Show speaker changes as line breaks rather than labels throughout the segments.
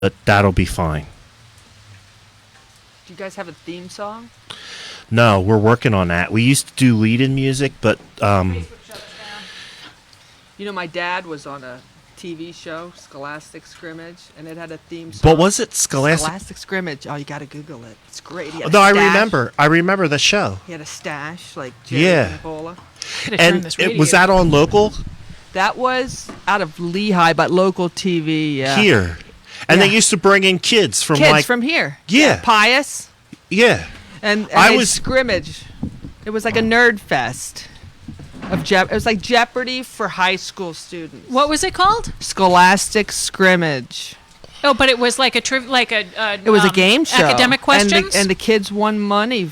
but that'll be fine.
Do you guys have a theme song?
No, we're working on that. We used to do lead-in music, but
You know, my dad was on a TV show, Scholastic Scrimmage, and it had a theme song.
what was it?
Scholastic Scrimmage. Oh, you got to Google it. It's great. He had a
No, I
stash.
remember the show.
He had a stash like Jerry
Yeah.
Ebola.
And was that on local
That was out of Lehigh, but local TV. Yeah.
here? And
Yeah.
they used to bring in kids from
Kids
like
from here.
Yeah.
Pius.
yeah.
And
I
they
was-
scrimmage. It was like a nerd fest. It was like Jeopardy for high school students.
What was it called?
Scholastic Scrimmage.
Oh, but it was like a
It was a game show.
Academic questions.
And the kids won money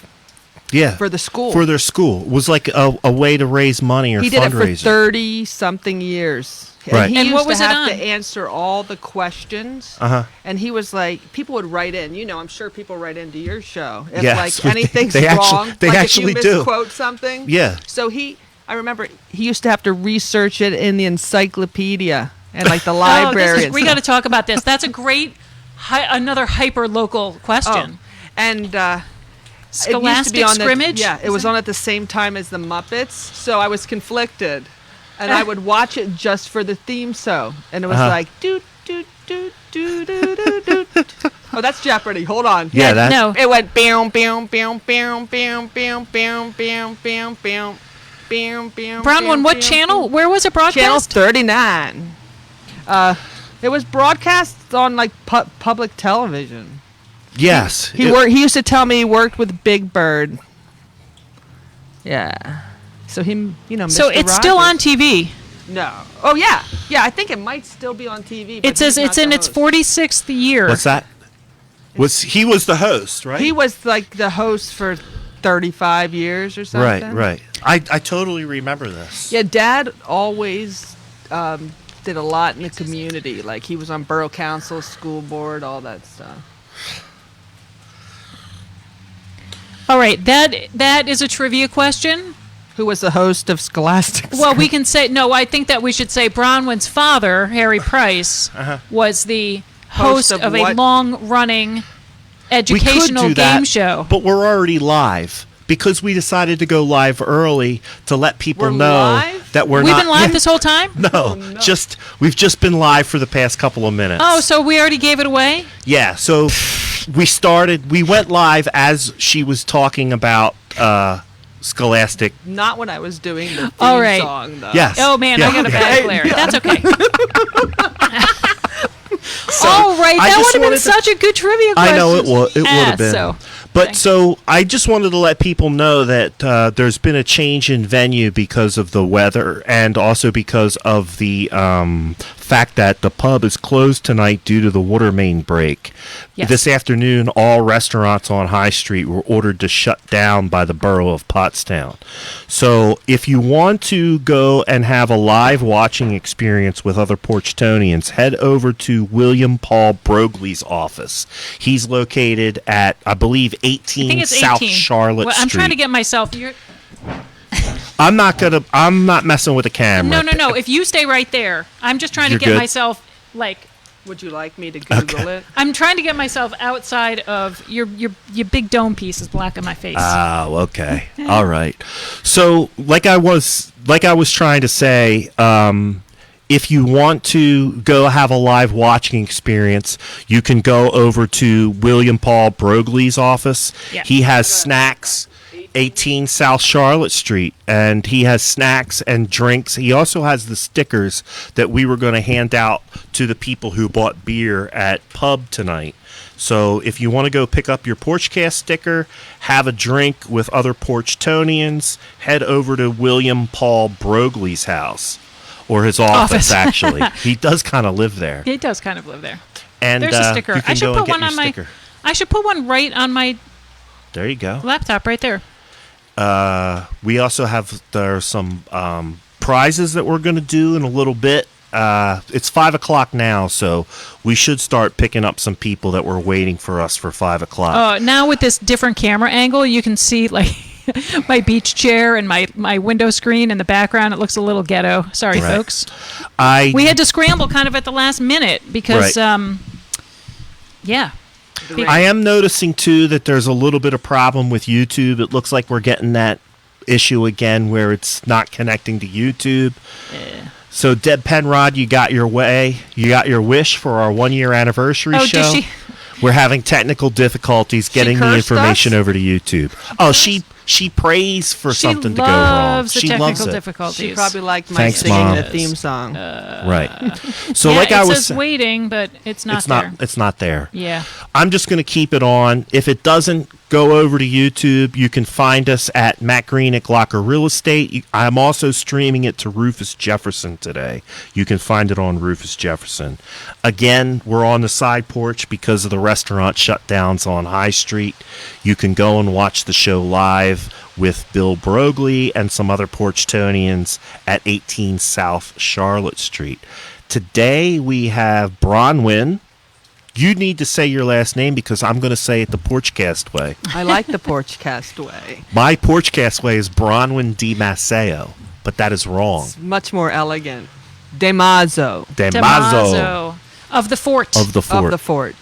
Yeah.
for the school.
For their school. It was like a way to raise money or
He did it for
fundraiser.
30-something years.
Right.
And he
And
used
what was
to
it
have
on?
to answer all the questions.
Uh-huh.
And he was like, people would write in. You know, I'm sure people write into your show. If
Yes,
like
they-
anything's
they actually-
wrong,
they
like
actually
if you
do.
misquote something.
Yeah.
So I remember he used to have to research it in the encyclopedia and like the
Oh,
library.
we got to talk about this. That's a great, another hyper local question.
And it used to
Scholastic
be on
Scrimmage?
Yeah, it was on at the same time as the Muppets, so I was conflicted, and I would watch it just for the theme song, and it was like doot doot doot doot doot doot. Oh, that's Jeopardy. Hold on.
Yeah, that.
No.
It went bam bam bam bam bam bam bam bam bam bam bam bam.
Brown one, what
bam,
channel?
bam.
Where was it broadcast?
Channel 39. It was broadcast on like public television.
Yes.
He He used to tell me he worked with Big Bird. Yeah. So him, Mr.
So it's still on
Rogers.
TV.
No. Oh yeah. Yeah, I think it might still be on TV. But
It says
he's
it's
not
in
the
its
host.
46th year.
What's that? He was the host, right?
He was like the host for 35 years or something.
Right. I totally remember this.
Yeah, Dad always did a lot in the community. Like he was on borough council, school board, all that stuff.
All right, that is a trivia question.
Who was the host of Scholastic?
Well, we can say no. I think that we should say Bronwyn's father, Harry Price, was the host
Host of
of a
what?
long-running
We could
educational
do that,
game show.
but we're already live because we decided to go live early to let people
We're
know
live?
that we've
We've
not
been live this whole time.
No, we've just been live for the past couple of minutes.
Oh, so we already gave it away.
yeah. So we went live as she was talking about Scholastic.
Not when I was doing the theme
All right.
song, though.
Yes.
Oh man,
Yeah.
I got a
Yeah.
bad glare. That's okay.
So
All right,
I
that
just
would have been
wanted to-
such a good trivia question.
I know it would have been.
So,
But so I just wanted to let people know that there's been a change in venue because of the weather and also because of the fact that the pub is closed tonight due to the water main break.
Yes.
This afternoon, all restaurants on High Street were ordered to shut down by the Borough of Pottstown. So if you want to go and have a live watching experience with other Porchtownians, head over to William Paul Brogley's office. He's located at, I believe,
I
18
think it's
South
18.
Charlotte
Well, I'm
Street.
trying to get myself.
I'm not messing with the camera.
No. If you stay right there, I'm just trying
You're
to get
good?
myself like.
Would you like me to Google it?
I'm trying to get myself outside of your big dome piece is blocking my face.
Oh, okay. All right. So, like I was trying to say, if you want to go have a live watching experience, you can go over to William Paul Brogley's office.
Yeah.
He has snacks, 18 South Charlotte Street, and he has snacks and drinks. He also has the stickers that we were going to hand out to the people who bought beer at pub tonight. So if you want to go pick up your Porchcast sticker, have a drink with other Porchtownians, head over to William Paul Brogley's house. Or his office, actually. He does kind of live there.
He does kind of live there.
And
There's a sticker.
you can
I should
go and
put
get
one
your
on my.
sticker.
I should put one right on my
There you go.
laptop, right there.
We also have there's some prizes that we're going to do in a little bit. It's 5 o'clock now, so we should start picking up some people that were waiting for us for 5 o'clock.
Now with this different camera angle, you can see like my beach chair and my window screen in the background. It looks a little ghetto. Sorry,
Right.
folks. We had to scramble kind of at the last minute because
Right.
Yeah.
I am noticing too that there's a little bit of problem with YouTube. It looks like we're getting that issue again where it's not connecting to YouTube.
Yeah.
So Deb Penrod, you got your way. You got your wish for our 1-year anniversary show.
Did she?
We're having technical difficulties getting the
cursed
information
us?
over to YouTube. Oh, she prays for
She
something to go wrong.
loves the
She
technical
loves it.
difficulties.
She probably liked my
Thanks,
singing
Mom.
the theme song.
Right. So
Yeah,
like
it
I was
says
saying,
waiting, but it's not
it's
there.
not there.
Yeah.
I'm just going to keep it on. If it doesn't go over to YouTube, you can find us at Matt Green at Glocker Real Estate. I'm also streaming it to Rufus Jefferson today. You can find it on Rufus Jefferson. Again, we're on the side porch because of the restaurant shutdowns on High Street. You can go and watch the show live with Bill Brogley and some other Porchtownians at 18 South Charlotte Street. Today we have Bronwyn. You need to say your last name because I'm going to say it the Porchcast way.
I like the Porchcast way.
My Porchcast way is Bronwyn Di Maceo, but that is wrong.
It's much more elegant. Demazo.
Damaso
Of the fort.
of the fort.
Of the fort.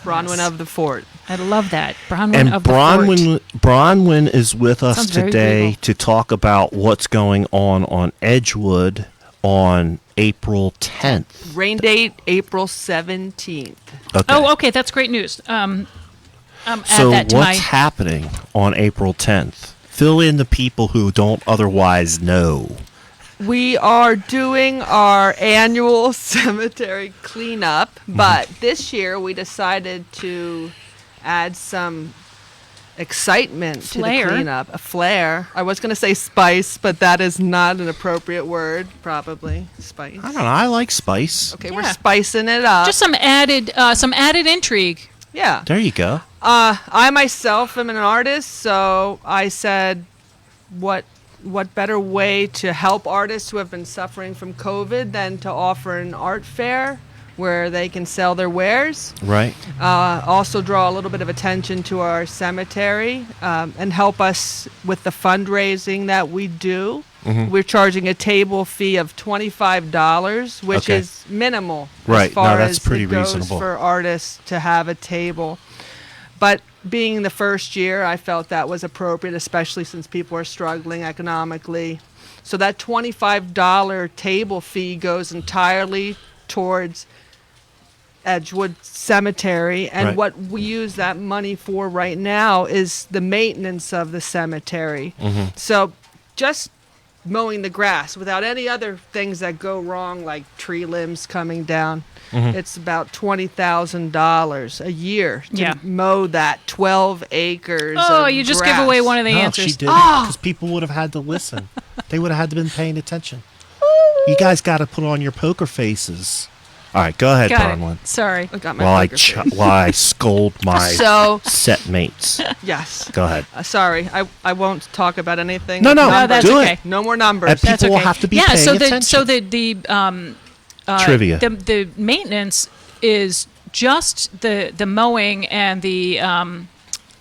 Bronwyn of the fort.
I love that. Bronwyn
And
of the fort.
Bronwyn is with us
Sounds very
today
regal.
to talk about what's going on Edgewood on April 10th.
Rain date April 17th.
Okay.
Oh, okay. That's great news. Add
So
that to
what's
my.
happening on April 10th? Fill in the people who don't otherwise know.
We are doing our annual cemetery cleanup, but this year we decided to add some excitement
Flair.
to the cleanup. A flair. I was going to say spice, but that is not an appropriate word, probably. Spice.
I don't know. I like spice.
Okay, we're
Yeah.
spicing it up.
Just some added intrigue.
yeah.
There you go.
I myself am an artist, so I said, what better way to help artists who have been suffering from COVID than to offer an art fair where they can sell their wares,
Right.
also draw a little bit of attention to our cemetery, and help us with the fundraising that we do. We're charging a table fee of $25, which
Okay.
is minimal
Right.
as far
No, that's
as
pretty
it goes
reasonable.
for artists to have a table. But being the first year, I felt that was appropriate, especially since people are struggling economically. So that $25 table fee goes entirely towards Edgewood Cemetery, and
Right.
what we use that money for right now is the maintenance of the cemetery. So just mowing the grass without any other things that go wrong, like tree limbs coming down. It's about $20,000 a year to
Yeah.
mow that 12 acres.
Oh,
of
you just
grass.
give away one of the
No,
answers.
she didn't because people would have had to listen. They would have had to been paying attention. You guys got to put on your poker faces. All right, go ahead,
Got
Bronwyn.
it. Sorry.
I got my
While
poker face.
while I scold my
So
set mates.
yes.
Go ahead.
Sorry, I won't talk about anything.
No, no,
No, that's
do
okay.
it.
No more numbers.
And people
That's okay.
will have to be
yeah.
paying
So
attention.
the
Trivia.
The maintenance is just the mowing and the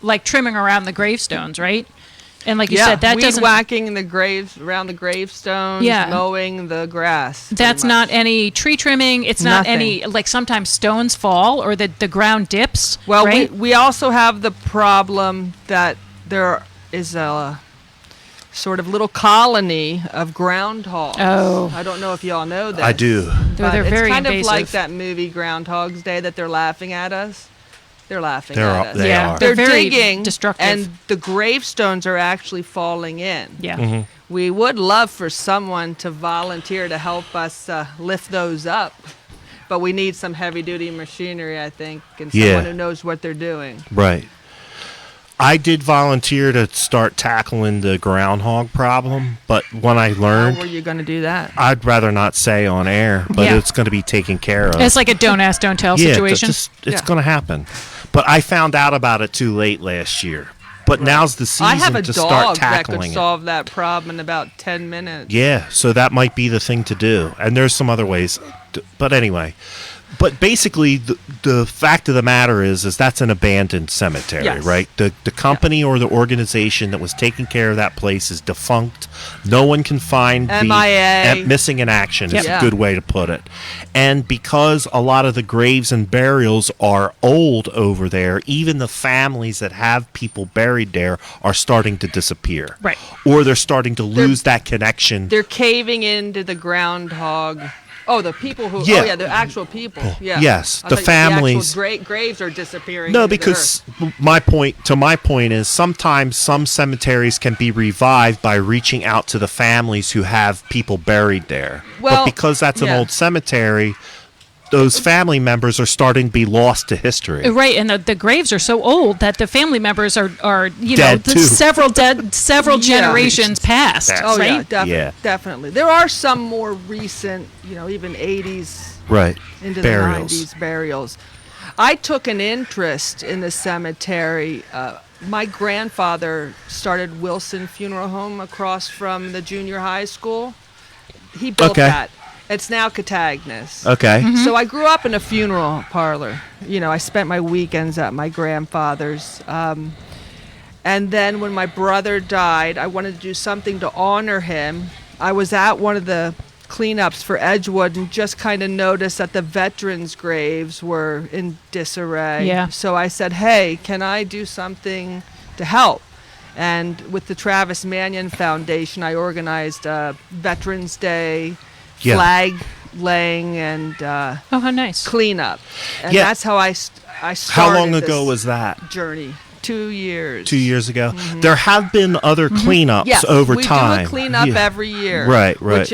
like trimming around the gravestones, right? And like you said, that
weed
doesn't.
whacking the graves around the gravestones,
Yeah.
mowing the grass. pretty
That's
much.
not any tree trimming. It's not
Nothing.
any like sometimes stones fall or the ground dips.
Well,
right?
we also have the problem that there is a sort of little colony of groundhogs.
Oh.
I don't know if y'all know that.
I do.
They're
it's
very
kind
invasive.
of like that movie Groundhog's Day that they're laughing at us. They're laughing
They're-
at us.
they
Yeah.
are.
They're
They're
very
digging,
destructive.
and the gravestones are actually falling in.
Yeah.
We would love for someone to volunteer to help us lift those up, but we need some heavy-duty machinery, I think, and someone
Yeah.
who knows what they're doing.
Right. I did volunteer to start tackling the groundhog problem, but when I
How
learned,
were you going to do that?
I'd rather not say on air, but
Yeah.
it's going to be taken care of.
It's like a don't ask, don't tell
yeah,
situation.
it's
Yeah.
going to happen. But I found out about it too late last year. But now's the season
I have a
to start
dog that
tackling
could
it.
solve that problem in about 10 minutes.
Yeah, so that might be the thing to do. And there's some other ways. But anyway, But basically, the fact of the matter is that's an abandoned cemetery,
Yes.
right? The company or the organization that was taking care of that place is defunct. No one can find
MIA.
missing in action is
Yeah.
a good way to put it. And because a lot of the graves and burials are old over there, even the families that have people buried there are starting to disappear.
Right.
Or they're starting to lose that connection.
They're caving into the groundhog. Oh, the people who.
Yeah.
Oh, yeah, the actual people. Yeah.
Yes,
I
the
thought
families.
The actual graves are disappearing.
No,
into the
because
earth.
my point is sometimes some cemeteries can be revived by reaching out to the families who have people buried there.
Well,
but because that's an
yeah.
old cemetery, those family members are starting to be lost to history.
Right, and the graves are so old that the family members are
Dead, too.
several
Yeah.
generations past.
Past.
Oh
right?
yeah, definitely. There are some more recent, even 80s
Right.
into
Burials.
the 90s burials. I took an interest in the cemetery. My grandfather started Wilson Funeral Home across from the junior high school. He built
Okay.
that. It's now Catagnas.
Okay.
So I grew up in a funeral parlor. I spent my weekends at my grandfather's. And then when my brother died, I wanted to do something to honor him. I was at one of the cleanups for Edgewood and just kind of noticed that the veterans' graves were in disarray.
Yeah.
So I said, hey, can I do something to help? And with the Travis Mannion Foundation, I organized Veterans Day,
Yeah.
flag laying, and
Oh, how nice.
cleanup. And
Yeah.
that's how I started.
How long ago
this
was that?
journey? 2 years.
2 years ago. There have been other cleanups
Yes,
over
we
time.
do a cleanup
Yeah.
every year.
Right.
Which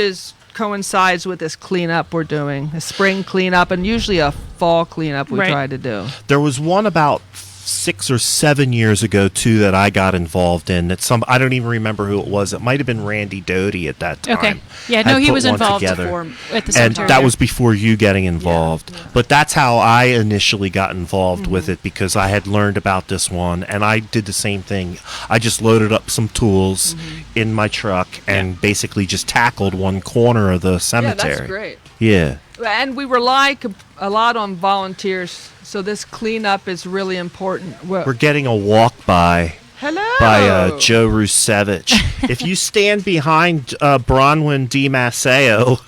coincides with this cleanup we're doing, a spring cleanup and usually a fall cleanup we
Right.
try to do.
There was one about 6 or 7 years ago too that I got involved in. I don't even remember who it was. It might have been Randy Doty at that time.
Okay. Yeah,
had
no, he
put
was
one
involved
together.
at the
And
cemetery.
that was before you getting involved. But that's how I initially got involved with it, because I had learned about this one, and I did the same thing. I just loaded up some tools in my truck and basically just tackled one corner of the cemetery.
Yeah, that's great.
Yeah.
And we rely a lot on volunteers, so this cleanup is really important.
We're getting a walk by
Hello.
Joe Rusevich. If you stand behind Bronwyn DiMatteo,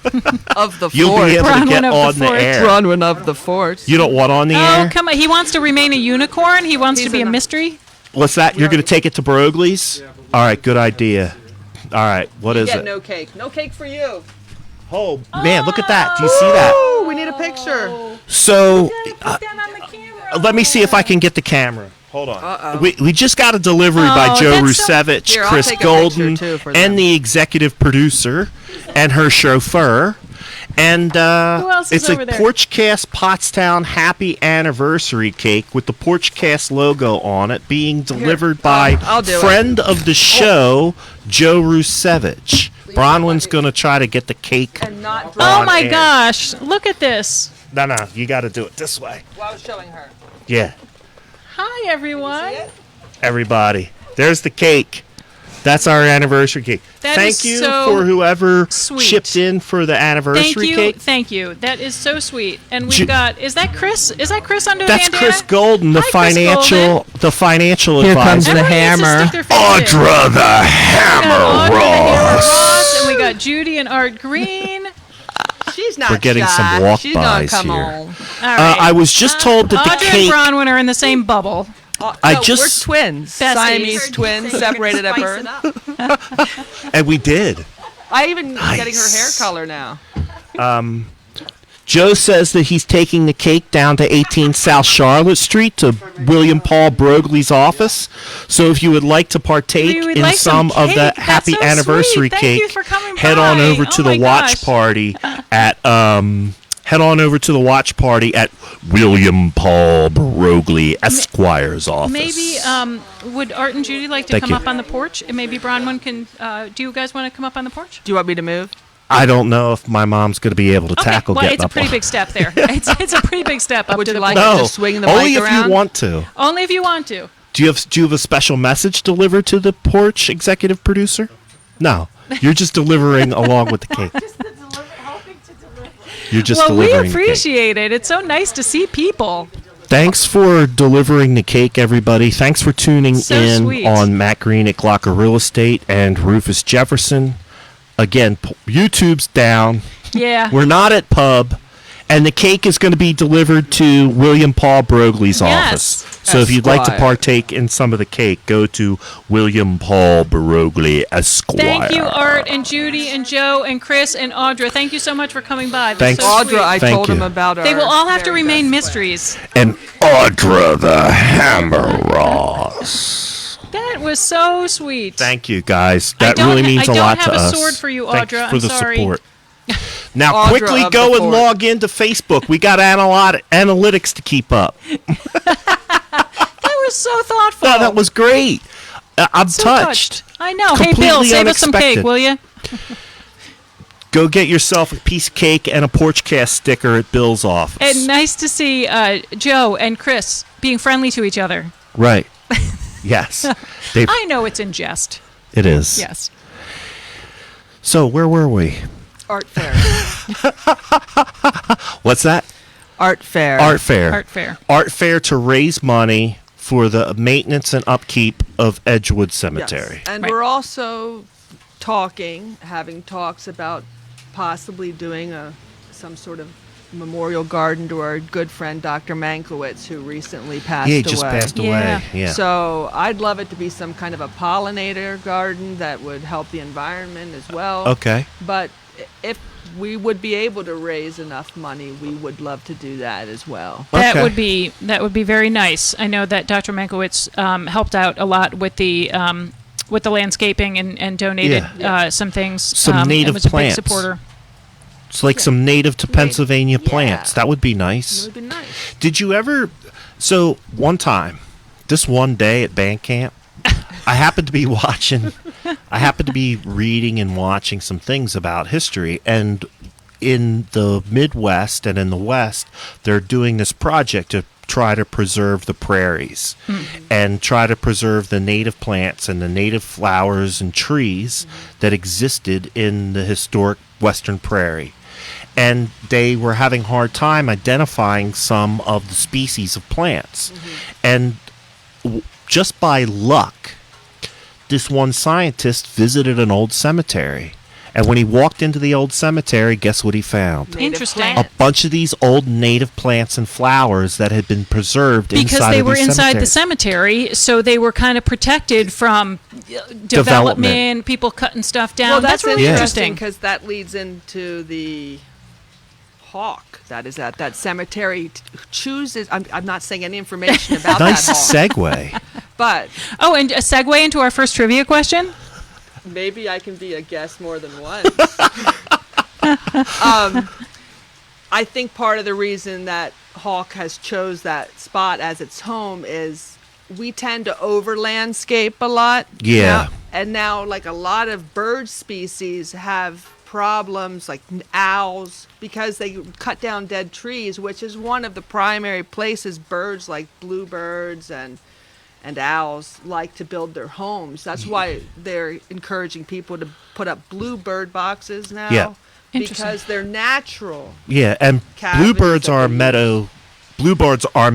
of the
you'll
fort.
be able to
Bronwyn
get
of the
on the
fort.
air.
Bronwyn of the fort.
You don't want on the
Oh,
air?
come on. He wants to remain a unicorn. He wants
He's
to be a
in a-
mystery.
What's that? You're going to take it to Broglie's? All right, good idea. All right, what is
Get
it?
no cake. No cake for you.
Oh, man, look at that. Do you see that?
Oh, we need a picture.
So,
Put that on the camera.
let me see if I can get the camera. Hold on. We just got a delivery by
Oh,
Joe
that's so-
Rusevich,
Here, I'll
Chris
take a picture,
Golden,
too, for them.
and the executive producer, and her chauffeur. And
else is
it's a
over there?
Porchcast Pottstown Happy Anniversary cake with the Porchcast logo on it, being delivered by
I'll do it.
friend of the show, Joe Rusevich. Bronwyn's going to try to get the cake.
And not
Oh
on
my
air.
gosh! Look at this.
No, you got to do it this way.
Well, I was showing her.
Yeah,
Hi everyone.
everybody. There's the cake. That's our anniversary cake.
That
Thank
is
you
so
for whoever
sweet.
chipped in for the anniversary
Thank you,
cake.
thank you. That is so sweet. And we've
Ju-
got. Is that Chris? Is that Chris under
That's
the bandana?
Chris Golden, the
Hi, Chris
financial
Here comes
advisor.
the
Everyone needs to
hammer.
stick their finger in.
Audra the
We got
Hammer
Audra the Hammer
Ross.
Ross, and we got Judy and Art Green.
She's not
We're getting
shy.
some walk
She's gonna
bys
come
here.
on.
All right.
I was just told that the
Audra
cake.
and Bronwyn are in the same bubble.
I
No,
just-
we're twins.
Besties.
Siamese twins, separated at birth.
And we did.
I even getting her hair
Nice.
color now.
Joe says that he's taking the cake down to 18 South Charlotte Street to William Paul Broglie's office. So if you would like to partake
We would
in
like
some
some
of the
cake. That's
happy
so
anniversary
sweet. Thank
cake,
you for coming
head on
by.
over to
Oh
the
my
watch
gosh.
party at William Paul Broglie Esquire's office.
Maybe would Art and Judy like to
Thank
come
you.
up on the porch? And maybe Bronwyn can. Do you guys want to come up on the porch?
Do you want me to move?
I don't know if my mom's going to be able to tackle
well,
getting
it's a
up
pretty
on.
big step there. It's a pretty big step up
Would
to
you
the
like
porch.
No,
Just swing the
only
mic
if
around?
you want to.
Only if you want to.
Do you have a special message delivered to the porch executive producer? No, you're just delivering along with the cake. You're just
Well, we
delivering the cake.
appreciate it. It's so nice to see people.
Thanks for delivering the cake, everybody. Thanks for tuning
So
in
sweet.
on Matt Green at Glocker Real Estate and Rufus Jefferson. Again, YouTube's down.
Yeah.
We're not at Pub. And the cake is going to be delivered to William Paul Broglie's
Yes.
office. So if you'd like to
Esquire.
partake in some of the cake, go to William Paul Broglie Esquire.
Thank you, Art and Judy and Joe and Chris and Audra. Thank you so much for coming by. That's
Thanks.
so
Audra,
sweet.
I
Thank
told
you.
him about
They
our
will all have to
very
remain
best friend.
mysteries.
And Audra the Hammer Ross.
That was so sweet.
Thank you, guys.
I
That
don't
really
ha-
means
I
a
don't
lot
have
to
a
us.
sword for you,
Thanks
Audra.
for
I'm
the
sorry.
support. Now,
Audra
quickly
of
go
the
and
fort.
log into Facebook. We got analytics to keep up.
That was so thoughtful.
No, that was great. I'm
so
touched.
I know. Hey,
Completely
Bill, save us some cake,
unexpected.
will you?
Go get yourself a piece of cake and a Porchcast sticker at Bill's office.
And nice to see Joe and Chris being friendly to each other.
Right. Yes.
I know it's in jest.
It is.
Yes.
So where were we?
Art fair.
What's that?
Art fair.
Art fair.
Art fair.
Art fair to raise money for the maintenance and upkeep of Edgewood Cemetery.
Yes. And
Right.
we're also having talks about possibly doing some sort of memorial garden to our good friend Dr. Mankiewicz, who recently passed
Yeah,
away.
he just passed
Yeah.
away. Yeah.
So I'd love it to be some kind of a pollinator garden that would help the environment as well.
Okay.
But if we would be able to raise enough money, we would love to do that as well.
That
Okay.
would be very nice. I know that Dr. Mankiewicz helped out a lot with the landscaping and donated
Yeah.
some things.
Some
and
native
was a
plants.
big supporter.
It's like some native to Pennsylvania
Yeah.
plants. That would be
It
nice.
would be nice.
Did you ever? So one time, this one day at band camp, I happened to be reading and watching some things about history, and in the Midwest and in the West, they're doing this project to try to preserve the prairies and try to preserve the native plants and the native flowers and trees that existed in the historic Western prairie. And they were having a hard time identifying some of the species of plants. And just by luck, this one scientist visited an old cemetery. And when he walked into the old cemetery, guess what he found?
Native
Interesting.
A
plant.
bunch of these old native plants and flowers that had been preserved
Because
inside
they
of
were
these
inside the
cemeteries.
cemetery, so they were kind of protected from development, people cutting stuff down.
Well, that's
really
interesting
interesting.
because that leads into the hawk that is at that cemetery. Chooses. I'm not saying any information about
Nice
that hawk,
segue.
but
Oh, and a segue into our first trivia question.
maybe I can be a guest more than once. I think part of the reason that hawk has chose that spot as its home is we tend to over landscape a lot.
Yeah.
Now, like a lot of bird species have problems like owls because they cut down dead trees, which is one of the primary places birds like bluebirds and owls like to build their homes. That's why they're encouraging people to put up bluebird boxes now.
Yeah.
Interesting.
Because they're natural.
Yeah, and
Cavities
bluebirds
that
are
they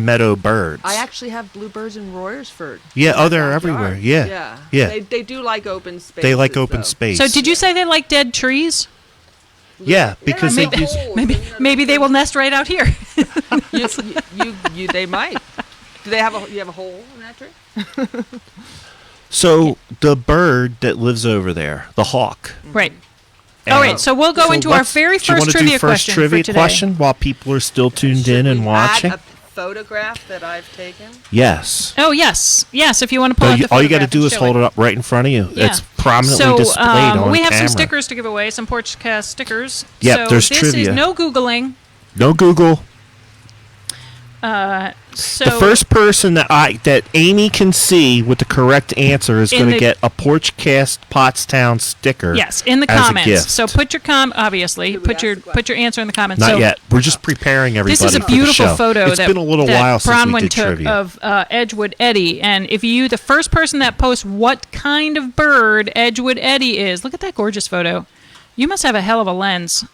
meadow birds.
I actually have bluebirds in Royersford.
Yeah,
in
oh,
my
they're
backyard.
everywhere. Yeah.
Yeah.
Yeah.
They do like open space.
They like open space.
So, did you say they like dead trees?
Yeah, because they use.
Maybe they will nest right out here.
They might. Do they have you have a hole in that tree?
So the bird that lives over there, the hawk.
Right. All right, so we'll go into our
let's-
very
do you
first
wanna
trivia
do first
question
trivia
for today.
question while people are still tuned in and watching?
Add a photograph that I've taken.
Yes.
Oh, yes. Yes, if you want to pull
So
up the
all you got to
photograph
do
and
is
show
hold it up right in front of you.
Yeah.
It's prominently
So
displayed on
we have
camera.
some stickers to give away, some Porchcast stickers.
Yep,
so
there's
this
trivia.
is no Googling.
No Google.
So
The first person that Amy can see with the correct answer is
In
going to
the-
get a Porchcast Pottstown sticker.
yes, in the
as a
comments.
gift.
So put your obviously
Did we
put
ask
your
the question?
put your answer in the comments.
Not
so
yet. We're just preparing everybody.
This is a
for the
beautiful
show.
photo
It's
that,
been a little
that
while since we
Bronwyn
did
took
trivia.
of Edgewood Eddie, and if you the first person that posts what kind of bird Edgewood Eddie is, look at that gorgeous photo. You must have a hell of a lens.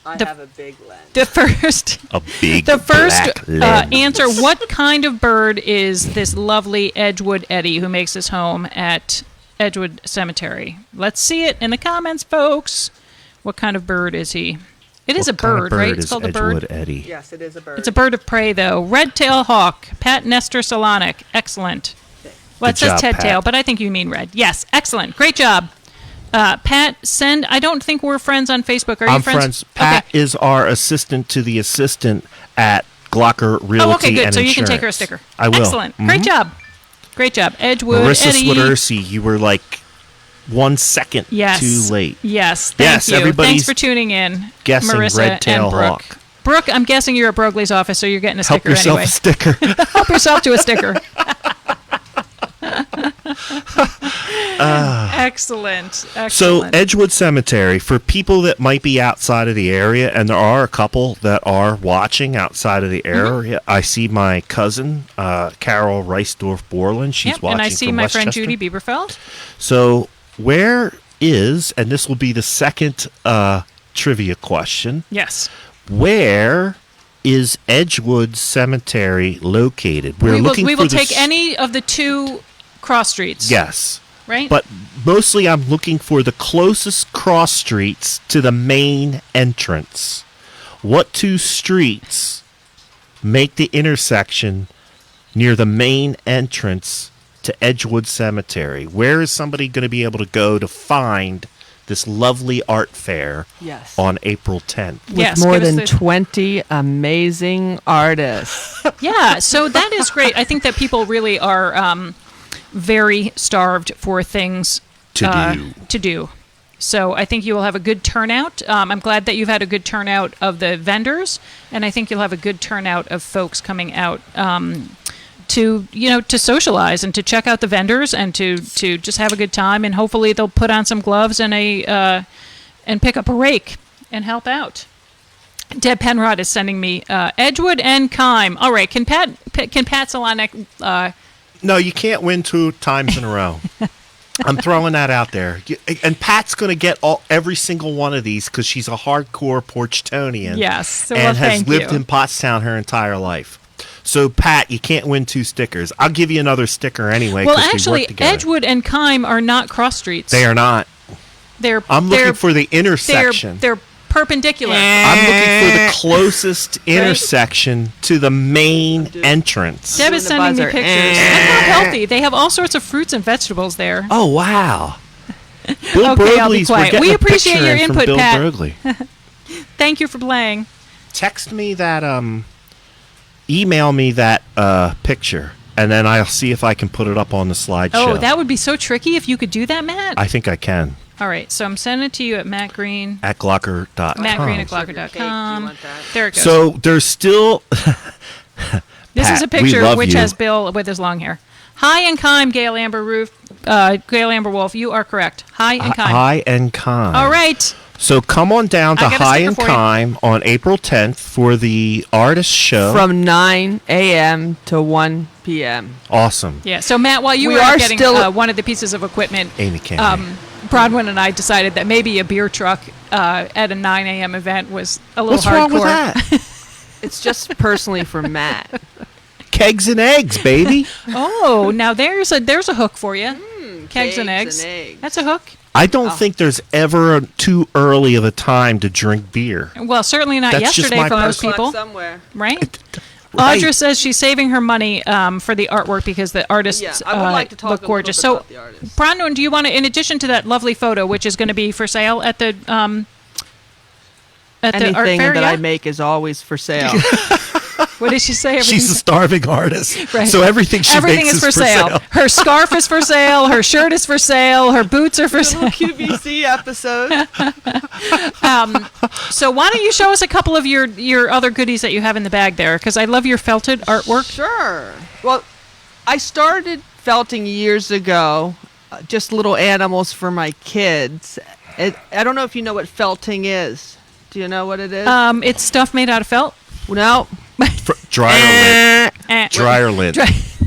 I have a big lens.
The first
black lens.
answer: what kind of bird is this lovely Edgewood Eddie who makes his home at Edgewood Cemetery? Let's see it in the comments, folks. What kind of bird is he? It is a bird, right? It's called a bird.
Eddie?
Yes, it is a bird.
It's a bird of prey, though. Red-tailed hawk. Pat Nestor Solonic. Excellent. Well, it says Ted Tail, but I think you mean red. Yes, excellent. Great job. Pat, I don't think we're friends on Facebook. Are you friends?
I'm friends. Pat is our assistant to the assistant at Glocker Realty
Oh, okay, good.
and
So you
Insurance.
can take her a sticker.
I will.
Excellent. Great job. Great job. Edgewood,
Marissa
Eddie.
Swiderski, you were like 1 second too late.
Yes, thank you.
Everybody's
Thanks for tuning in,
guessing
Marissa
red-tail
and Brooke.
hawk.
Brooke, I'm guessing you're at Brogley's office, so you're getting a
Help
sticker
yourself
anyway.
a sticker.
Help yourself to a sticker. Excellent.
So Edgewood Cemetery, for people that might be outside of the area, and there are a couple that are watching outside of the area. I see my cousin, Carol Reisdorf-Borland. She's watching
and I see
from
my
Westchester.
friend Judy Bieberfeld.
So where is, and this will be the second trivia question,
Yes.
where is Edgewood Cemetery located?
We will take any of the two cross streets.
Yes.
Right?
But mostly I'm looking for the closest cross streets to the main entrance. What two streets make the intersection near the main entrance to Edgewood Cemetery? Where is somebody going to be able to go to find this lovely art fair on April 10th?
With more than 20 amazing artists.
Yeah, so that is great. I think that people really are very starved for things to do. So I think you will have a good turnout. I'm glad that you've had a good turnout of the vendors, and I think you'll have a good turnout of folks coming out to socialize and to check out the vendors and to just have a good time. And hopefully they'll put on some gloves and and pick up a rake and help out. Deb Penrod is sending me Edgewood and Kime. All right, can Pat Solonic?
No, you can't win 2 times in a row. I'm throwing that out there. And Pat's going to get every single one of these because she's a hardcore Porchtownian.
Yes. So,
and has
thank
lived
you.
in Pottstown her entire life. So, Pat, you can't win 2 stickers. I'll give you another sticker anyway.
Well,
we
actually,
work together.
Edgewood and Kime are not cross streets.
They are not. I'm looking
they're-
for the intersection.
They're perpendicular.
I'm looking for the closest intersection to the main entrance.
Deb is sending me pictures. And how healthy. They have all sorts of fruits and vegetables there.
Oh, wow. Bill
Okay, I'll be
Brogley's.
quiet.
We're getting
We
a
appreciate
picture
your
in from
input,
Bill
Pat.
Brogley.
Thank you for playing.
Text me that, email me that picture, and then I'll see if I can put it up on the slideshow.
Oh, that would be so tricky if you could do that, Matt.
I think I can.
All right, so I'm sending it to you at Matt Green.
At Glocker.com.
MattGreen@Glocker.com. There it goes.
So there's still...
This
Pat,
is a
we
picture
love
which
you.
has Bill with his long hair. Hi and Kime, Gail Amber Wolf. You are correct. Hi and Kime.
Hi and Kime.
All right.
So come on down to
I got a
Hi
sticker
and
for you.
Kime on April 10th for the artist show.
From 9 a.m. to 1 p.m.
Awesome.
Yeah. So Matt, while you
We
were
are
getting
still-
one of the pieces of equipment,
Amy came.
Bronwyn and I decided that maybe a beer truck at a 9 a.m. event was a little
What's
hardcore.
wrong with that?
It's just personally for Matt.
Kegs and eggs, baby.
Oh, now there's a hook for you. Kegs and eggs. That's a hook.
I don't think there's ever too early of a time to drink beer.
Well, certainly not
That's just
yesterday
my
for most
personal-
people,
Somewhere.
right?
Right.
Audra says she's saving her money for the artwork because the artists
Yeah, I would like to talk
look
a little
gorgeous.
bit
So,
about the artists.
Bronwyn, do you want to, in addition to that lovely photo, which is going to be for sale at the art
Anything
fair,
that
yeah?
I make is always for sale.
What did she say?
She's a starving artist.
Right.
So everything she
Everything
makes
is for sale. Her scarf is for sale. Her shirt is for sale. Her boots are for sale.
QVC episode.
So why don't you show us a couple of your other goodies that you have in the bag there? Because I love your felted artwork.
Sure. Well, I started felting years ago, just little animals for my kids. I don't know if you know what felting is. Do you know what it is?
It's stuff made out of felt.
No.
Dryer lint.
Eh.
Dryer lint.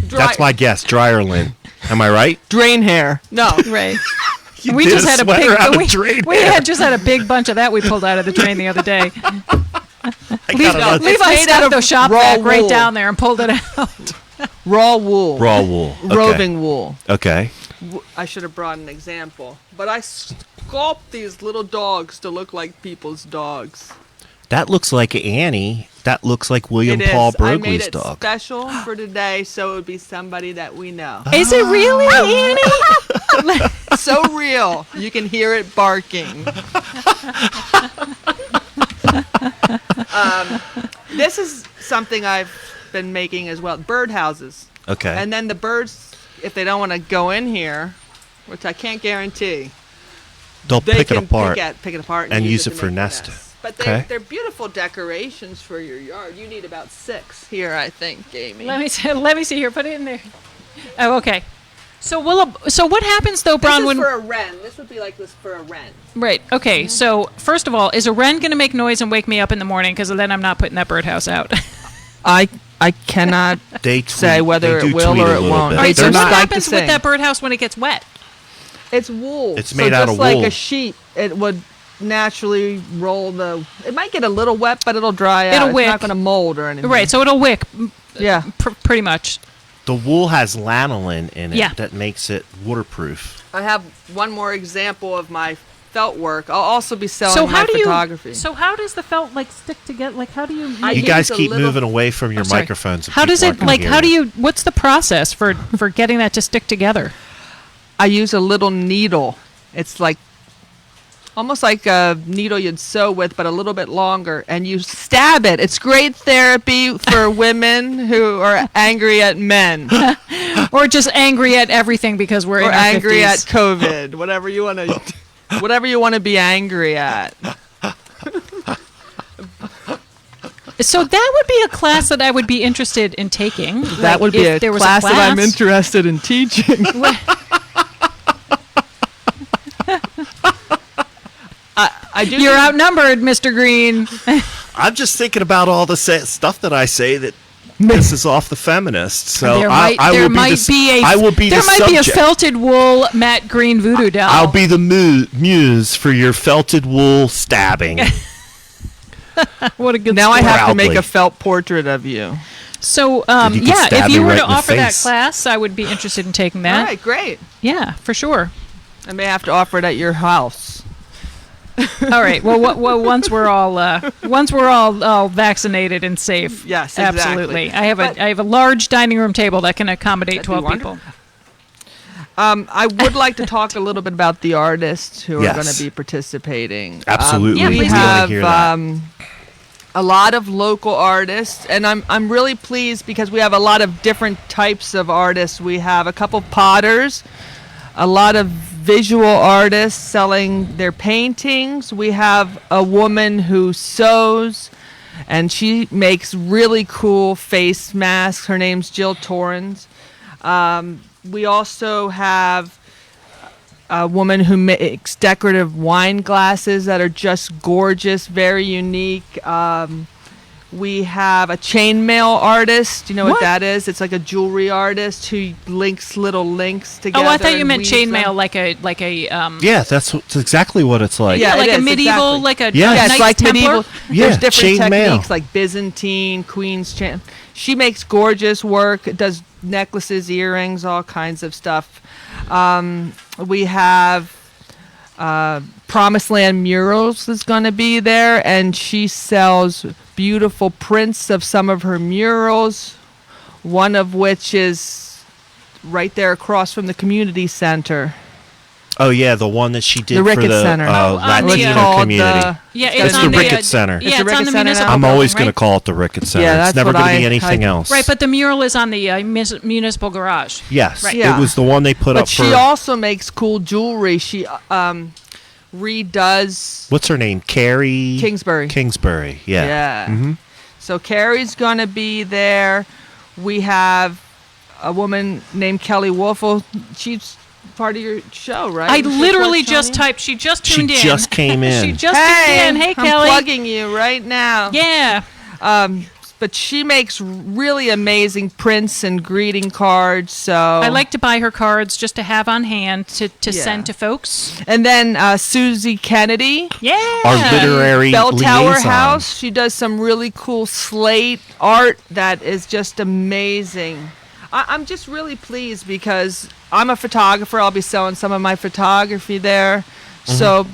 That's my guess. Dryer lint. Am I right?
Drain hair. No.
Right.
You
we
did
just
a
had a
sweater
big
out of
we,
drain
we
hair.
had just had a big bunch of that we pulled out of the drain the other day.
I got another-
Levi
made out
stuffed
of
the shop
raw
vac right
wool.
down there and pulled it out.
Raw wool.
raw wool. Okay.
Roving wool.
Okay.
I should have brought an example. But I sculpt these little dogs to look like people's dogs.
That looks like Annie. That looks like William
It
Paul
is. I made
Broglie's
it
dog.
special for today, so it would be somebody that we know.
Is it really, Annie?
So real. You can hear it barking. This is something I've been making as well. Birdhouses.
Okay.
And then the birds, if they don't want to go in here, which I can't guarantee,
They'll
they
pick it
can
apart.
pick it apart
and use it
to
for
make a
nesting.
nest. But
Okay.
they're beautiful decorations for your yard. You need about 6 here, I think, Amy.
Let me see here. Put it in there. Oh, okay. So what happens though,
This
Bron?
is
When
for a wren. This would be like this for a wren.
right? Okay. So first of all, is a wren going to make noise and wake me up in the morning? Because then I'm not putting that birdhouse out.
I cannot
They
say
tweet-
whether
they
it
do
will
tweet
or
a
it
little
won't.
bit.
All right. So
They're
what
not like
happens
to
with
sing.
that birdhouse when it gets wet?
It's wool.
It's made out of
just like
wool.
a sheet, it would naturally roll the. It might get a little wet, but it'll dry out.
It'll
It's
wick.
not going to mold or anything.
Right. So it'll wick.
Yeah.
Pretty much.
The wool has lanolin in it
Yeah.
that makes it waterproof.
I have one more example of my felt work. I'll also be selling
So
my
how do
photography.
you? So how does the felt like stick together? Like how do you?
I
You
use
guys
a
keep
little-
moving away from your
sorry.
microphones. if
How does
people
it
aren't
like?
gonna
How do
hear
you? What's the process for getting that to stick together?
I use a little needle. It's like almost like a needle you'd sew with, but a little bit longer, and you stab it. It's great therapy for women who are angry at men
Or just angry at everything because we're
or
in our
angry
50s.
at COVID. Whatever you want to, whatever you want to be angry at.
So that would be a class that I would be interested in taking.
That
Like,
would be
if
a
there was
class that I'm
class.
interested in teaching. I do.
You're outnumbered, Mr. Green.
I'm just thinking about all the stuff that I say that pisses off the feminists. So
there
I will be the, I will be
there
the
might be a
subject.
felted wool Matt Green voodoo doll.
I'll be the muse for your felted wool stabbing.
What a good
Now I
sport.
have to make
Proudly.
a felt portrait of you.
So
You could
yeah,
stab
if
me
you were
right
to
in the
offer that
face.
class, I would be interested in taking that.
All right, great.
Yeah, for sure.
I may have to offer it at your house.
All right. Well, once we're all vaccinated and safe.
Yes, exactly.
absolutely. I
But-
have a large dining room table that can accommodate
That'd be
12 people.
wonderful. I would like to talk a little bit about the artists who are
Yes.
going to be participating.
Absolutely.
Yeah,
we
please do.
wanna
have
hear that.
a lot of local artists, and I'm really pleased because we have a lot of different types of artists. We have a couple potters, a lot of visual artists selling their paintings. We have a woman who sews, and she makes really cool face masks. Her name's Jill Torrens. We also have a woman who makes decorative wine glasses that are just gorgeous, very unique. We have a chainmail artist. You know what
What?
that is? It's like a jewelry artist who links little links together.
Oh, I thought you
and
meant
weaves
chainmail,
them.
like a
Yeah, that's exactly what it's like.
Yeah,
like
it
a
is,
medieval,
exactly.
like a
Yeah.
a
Yeah, it's
Knights
like
Templar.
medieval.
Yeah,
There's different
chainmail.
techniques like Byzantine, Queen's chain. She makes gorgeous work. Does necklaces, earrings, all kinds of stuff. We have Promised Land Murals is going to be there, and she sells beautiful prints of some of her murals. One of which is right there across from the community center.
Oh yeah, the one that she did
The
for
Ricketts
the
Center.
Oh, on the,
Latino
called
community.
Yeah,
It's
it's
the
on the
Ricketts Center.
Yeah,
It's the
it's on
Ricketts
the
Center now?
municipal.
I'm always
building,
going to call it the Ricketts Center.
Yeah,
it's
that's
never
what
going to be
I-
anything else.
Right, but the mural is on the municipal garage.
yes,
Right.
Yeah.
it was the one they put
But
up
she
for.
also makes cool jewelry. She redoes
What's her name? Carrie
Kingsbury.
Kingsbury. Yeah.
Yeah.
Mm-hmm.
So Carrie's going to be there. We have a woman named Kelly Wolfel. She's part of your show, right?
I
Is she
literally just
Porchtownian?
typed. She just
She
tuned in.
just came in.
She just
Hey,
tuned in. Hey,
I'm
Kelly.
plugging you right now.
Yeah.
but she makes really amazing prints and greeting cards. So
I like to buy her cards just to have on hand to send to folks.
And then Susie Kennedy,
Our literary
Bell Tower
liaison.
House. She does some really cool slate art that is just amazing. I'm just really pleased because I'm a photographer. I'll be selling some of my photography there. So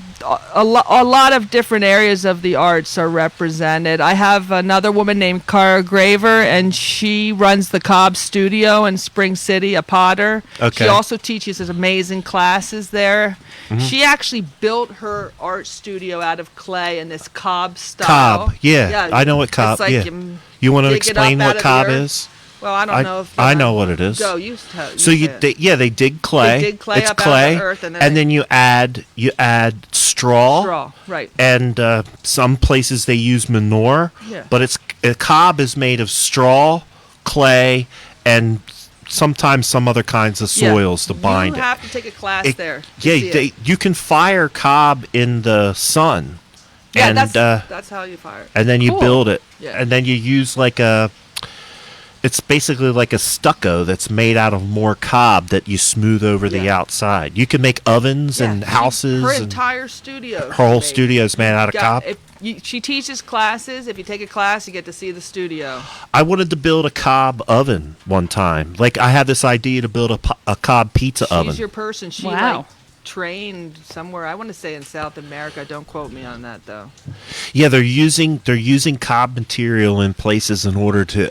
a lot of different areas of the arts are represented. I have another woman named Cara Graver, and she runs the Cobb Studio in Spring City, a potter.
Okay.
She also teaches amazing classes there. She actually built her art studio out of clay in this Cobb style.
Cobb, I know what Cobb.
It's like
you want to
dig it up
explain
out
what
of the
Cobb
earth.
is?
Well, I don't know if
I know what it is.
Go, you tell.
So they dig clay.
They dig clay
it's
up out of
clay,
the earth, and
then you add straw.
Straw, right?
And some places they use manure.
Yeah.
But Cobb is made of straw, clay, and sometimes some other kinds of soils to bind it.
You have to take a class there.
You can fire Cobb in the sun.
Yeah,
and,
that's how you fire it.
And then you build it.
Yeah.
And then you use it's basically like a stucco that's made out of more cob that you smooth over the outside. You can make ovens and houses.
Her entire studio.
Her whole studio is made out of cob.
She teaches classes. If you take a class, you get to see the studio.
I wanted to build a cob oven one time. Like, I had this idea to build a cob pizza oven.
She's your person. She trained somewhere. I want to say in South America. Don't quote me on that though.
Yeah, they're using cob material in places in order to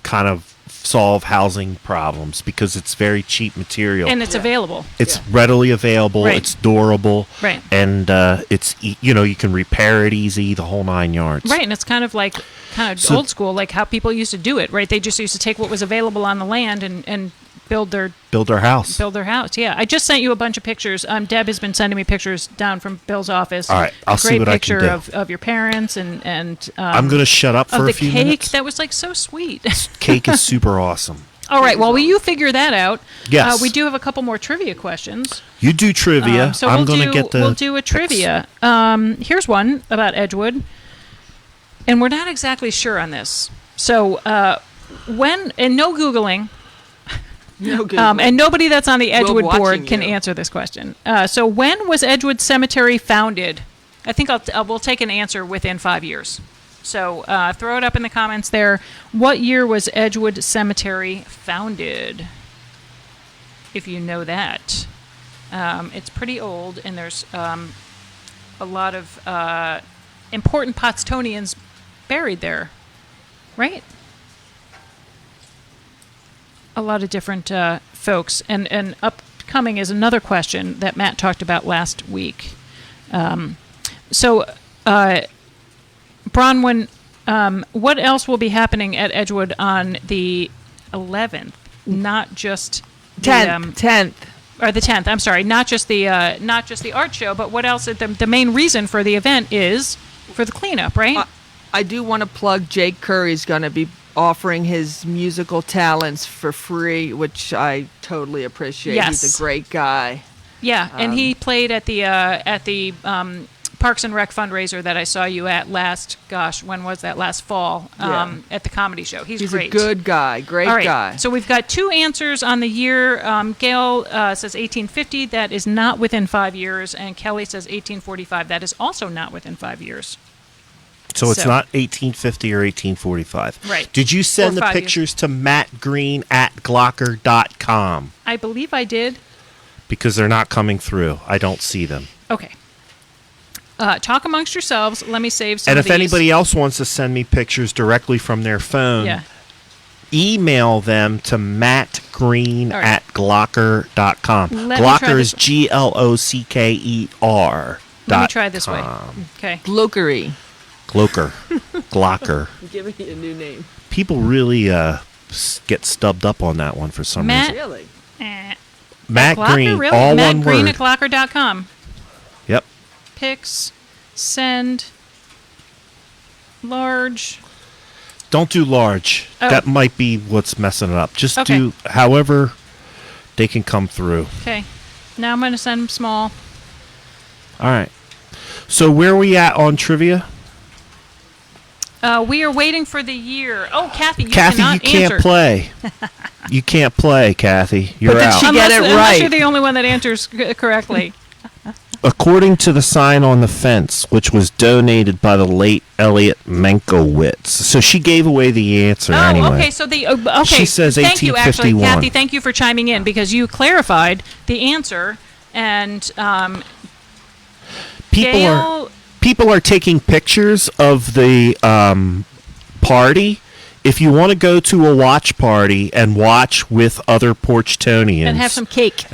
kind of solve housing problems because it's very cheap material
and it's available.
It's readily available.
Right.
It's durable.
Right.
And it's you can repair it easy, the whole 9 yards.
Right, and it's kind of old school, like how people used to do it. Right, they just used to take what was available on the land and build their
house.
Build their house. Yeah, I just sent you a bunch of pictures. Deb has been sending me pictures down from Bill's office.
All right, I'll see what I can do.
Great picture of your parents and
I'm going to shut up for a few minutes.
Of the cake that was so sweet.
Cake is super awesome.
All right, well, will you figure that out?
Yes.
We do have a couple more trivia questions.
You do trivia.
So
I'm going to get the.
We'll do a trivia. Here's one about Edgewood, and we're not exactly sure on this. So when and no Googling.
No good.
And nobody that's on the Edgewood board can
you.
answer this question. So when was Edgewood Cemetery founded? I think we'll take an answer within 5 years. So throw it up in the comments there. What year was Edgewood Cemetery founded? If you know that. It's pretty old, and there's a lot of important Pottstownians buried there, right? A lot of different folks. And upcoming is another question that Matt talked about last week. Bronwyn, what else will be happening at Edgewood on the 11th? Not just
10th.
Or the 10th, I'm sorry. Not just the art show, but what else? The main reason for the event is for the cleanup, right?
I do want to plug Jake Curry's going to be offering his musical talents for free, which I totally appreciate.
Yes.
He's a great guy.
Yeah, and he played at the Parks and Rec fundraiser that I saw you at last fall, at the comedy show. He's great.
He's a good guy, great guy.
So we've got two answers on the year. Gail says 1850, that is not within 5 years, and Kelly says 1845, that is also not within 5 years.
So it's not 1850 or 1845.
Right.
Did you send the pictures to mattgreen@glocker.com?
I believe I did.
Because they're not coming through. I don't see them.
Okay. Talk amongst yourselves. Let me save some
And
of
if
these.
anybody else wants to send me pictures directly from their phone, email them to mattgreen@glocker.com. Glocker is GLOCKER.
Let me try this way. Okay.
Glockery.
Glocker. Glocker.
Give it a new name.
People really get stubbed up on that one for some reason.
Really?
Matt
Glocker,
Green,
really?
all
Matt
one
Green
word.
at glocker.com.
Yep.
Pics, send, large.
Don't do large.
Oh.
That might be what's messing it up. Just
Okay.
do however they can come through.
Okay. Now I'm going to send them small.
All right. So where are we at on trivia?
We are waiting for the year. Oh, Kathy, you
Kathy,
cannot
you can't
answer.
play. You can't play, Kathy. You're
But did
out.
she get it
Unless
right?
you're the only one that answers correctly.
According to the sign on the fence, which was donated by the late Elliot Menkowitz. So she gave away the answer
Oh,
anyway.
okay. So okay.
She says
thank you, actually,
1851.
Kathy. Thank you for chiming in because you clarified the answer. And
People are taking pictures of the party. If you want to go to a watch party and watch with other Porchtownians
and have some cake.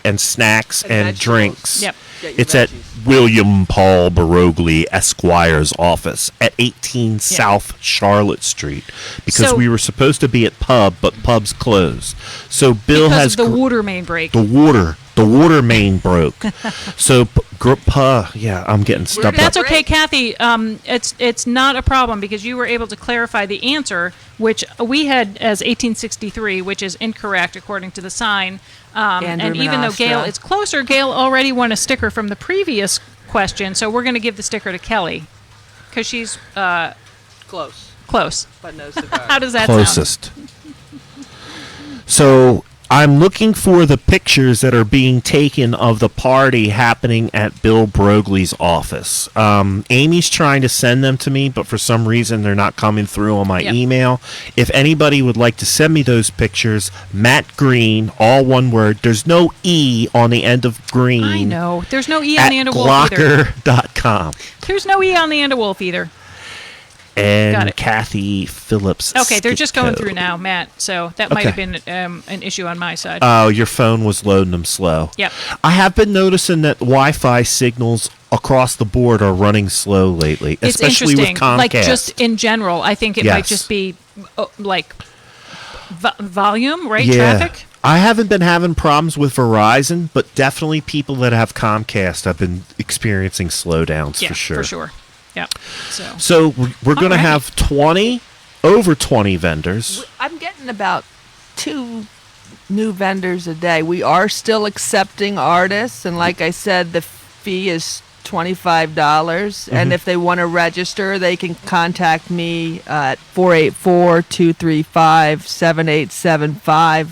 And snacks and
vegetables.
drinks.
Yep.
Get your
It's at
veggies.
William Paul Barogli Esquire's office at 18 South Charlotte Street because
So-
we were supposed to be at pub, but pub's closed. So Bill
Because
has
of the water main break.
the water main broke. So I'm getting stuck
That's
up.
okay, Kathy. It's not a problem because you were able to clarify the answer, which we had as 1863, which is incorrect according to the sign. And
Andrew
even though Gail
Menastra.
is closer, Gail already won a sticker from the previous question, so we're going to give the sticker to Kelly because she's
Close,
close.
but no cigar.
How does that sound?
Closest. So I'm looking for the pictures that are being taken of the party happening at Bill Broglie's office. Amy's trying to send them to me, but for some reason they're not coming through on my
Yep.
email. If anybody would like to send me those pictures, Matt Green, all one word. There's no E on the end of Green.
I know. There's no E on
At
the end of Wolf either.
Glocker.com.
There's no E on the end of Wolf either. Got
And
it.
Kathy Phillips.
Okay, they're just going
Skitko.
through now, Matt. So that might have
Okay.
been an issue on my side.
Oh, your phone was loading them slow.
Yep.
I have been noticing that Wi-Fi signals across the board are running slow lately,
It's
especially with
interesting.
Comcast.
Like just in general, I think it might
Yes.
just be like volume, right?
yeah.
Traffic.
I haven't been having problems with Verizon, but definitely people that have Comcast have been experiencing slowdowns
Yeah,
for sure.
for sure. Yeah. So
So we're going to
Alrighty.
have over 20 vendors.
I'm getting about 2 new vendors a day. We are still accepting artists, and like I said, the fee is $25. And if they want to register, they can contact me at 484-235-7875.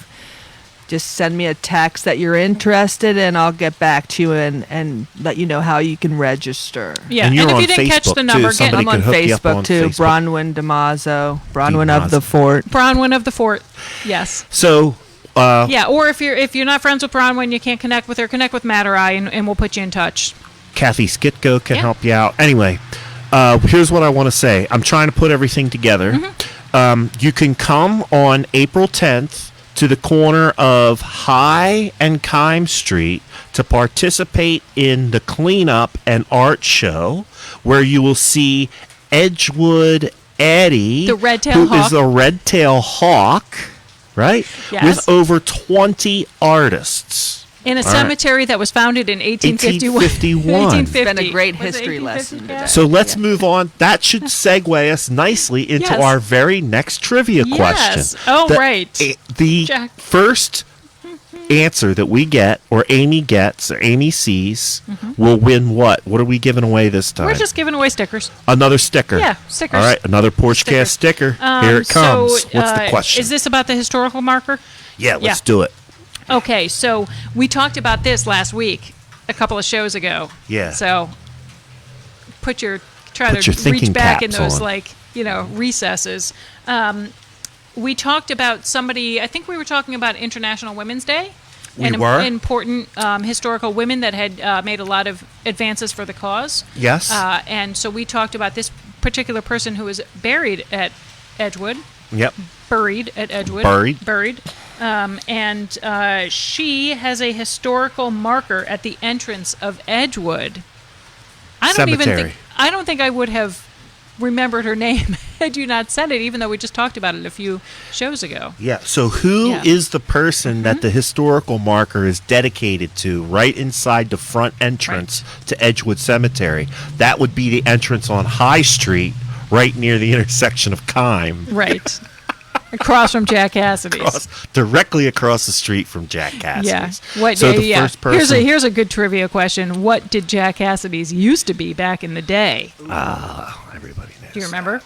Just send me a text that you're interested, and I'll get back to you and let you know how you can register.
yeah,
And
and,
you're
if
on
you didn't catch
Facebook,
the
too.
number, get
Somebody
I'm on
could hook you up
Facebook
on
too.
Facebook.
Bronwyn DeMazzo, Bronwyn of the
DeMazzo.
Fort.
Bronwyn of the Fort. Yes.
So
Yeah, or if you're not friends with Bronwyn, you can't connect with her. Connect with Matt or I, and we'll put you in touch.
Kathy Skitko can
Yeah.
help you out. Anyway, here's what I want to say. I'm trying to put everything together.
Mm-hmm.
You can come on April 10th to the corner of High and Kime Street to participate in the cleanup and art show, where you will see Edgewood Eddie,
The red-tail
who
hawk.
is a red-tail hawk, right?
Yes.
With over 20 artists.
In a
All right.
cemetery that was founded in 1851.
1851.
It's been a great
Was it
history
1850,
lesson
Kat?
today.
So let's move on. That should segue us nicely into
Yes.
our very next trivia
Yes.
question.
Oh, right.
The
Jack.
first answer that we get, or Amy gets, or Amy sees, will win what? What are we giving away this time?
We're just giving away stickers.
Another sticker.
Yeah, stickers.
All right, another Porchcast sticker. Here it comes.
So,
What's the question?
Is this about the historical marker?
yeah, let's
yeah.
do it.
Okay, so we talked about this last week, a couple of shows ago.
Yeah.
So try
Put your
to
thinking
reach back in
caps
those
on.
recesses. We talked about somebody. I think we were talking about International Women's Day.
We
and
were.
important historical women that had made a lot of advances for the cause.
Yes.
And so we talked about this particular person who was buried at Edgewood.
Yep.
Buried at Edgewood.
Buried.
And she has a historical marker at the entrance of Edgewood. I
Cemetery.
don't think I would have remembered her name had you not said it, even though we just talked about it a few shows ago.
Yeah. So who is the person that the historical marker is dedicated to right inside the front entrance to Edgewood Cemetery? That would be the entrance on High Street, right near the intersection of Kime.
Right. Across from Jack Cassidy's.
Directly across the street from Jack Cassidy's.
Yeah. What?
So the
yeah.
first person.
Here's a good trivia question. What did Jack Cassidy's used to be back in the day?
Everybody knows.
Do you remember?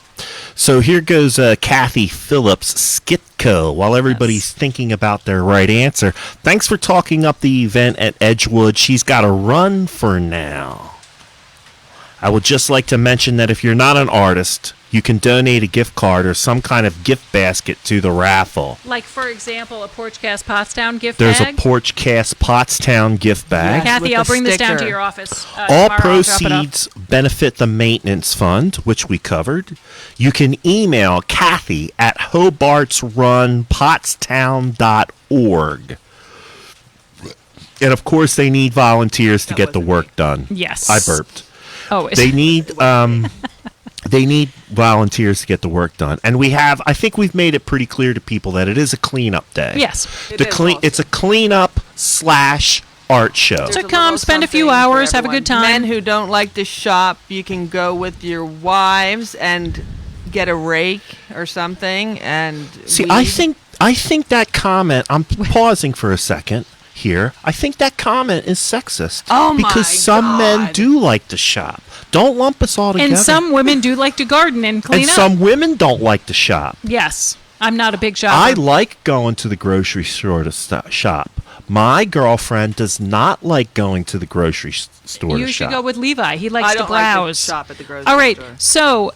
So here goes Kathy Phillips Skitco while everybody's thinking about their right answer. Thanks for talking up the event at Edgewood. She's got to run for now. I would just like to mention that if you're not an artist, you can donate a gift card or some kind of gift basket to the raffle.
Like, for example, a Porchcast Pottstown gift
There's
bag.
a Porchcast Pottstown gift bag.
Kathy,
with
I'll
the
bring this down to
sticker.
your office.
All
tomorrow. I'll drop it off.
proceeds benefit the maintenance fund, which we covered. You can email Kathy at hobartsrunpottstown.org. And of course, they need volunteers to get the work done.
Yes.
I burped.
Oh,
They need they need volunteers to get the work done. And I think we've made it pretty clear to people that it is a cleanup day.
yes.
It's a cleanup / art show.
So come, spend a few hours, have a good time.
Men who don't like to shop, you can go with your wives and get a rake or something and
See,
weed.
I think that comment, I'm pausing for a second here. I think that comment is sexist.
Oh, my
because some men
God.
do like to shop. Don't lump us all together.
And some women do like to garden and clean
And
up.
some women don't like to shop.
Yes. I'm not a big shopper.
I like going to the grocery store to shop. My girlfriend does not like going to the grocery store
You
to
should
shop.
go with Levi. He likes
I
to
don't like to
browse.
shop at the grocery
All right.
store.
So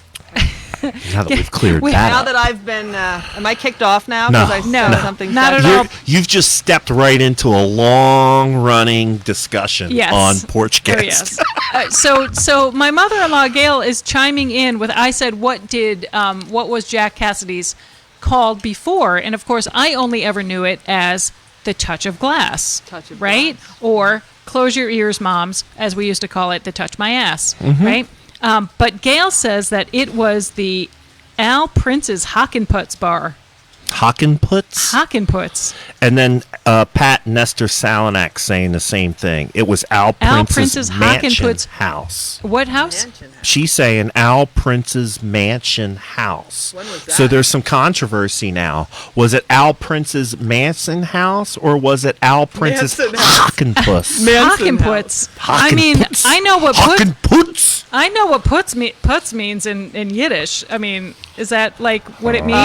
Now that we've cleared
Wait,
that
Now
up.
that I've been, am I kicked off now?
No.
'Cause I
No.
said something
Not at
sexist?
all.
You've just stepped right into a long-running discussion
Yes.
on Porchcast.
Oh, yes. So my mother-in-law Gail is chiming in with, I said, what was Jack Cassidy's called before? And of course, I only ever knew it as the touch of glass,
Touch of
right?
glass.
Or close your ears, moms, as we used to call it, the touch my ass,
Mm-hmm.
right? But Gail says that it was the Al Prince's Hockenputz bar.
Hockenputz?
Hockenputz.
And then Pat Nestor Salinak saying the same thing. It was Al
Prince's
Prince's mansion
Hockenputz-
house.
What house?
Mansion house.
She's saying Al Prince's mansion house.
When was
So
that?
there's some controversy now. Was it Al Prince's Manson house or was it Al Prince's
Manson house.
Hockenpuss?
Manson
Hockenputz. I mean,
Hockenputz?
I know what
Hockenputz?
I know what putz means in Yiddish. I mean, is that like what it means?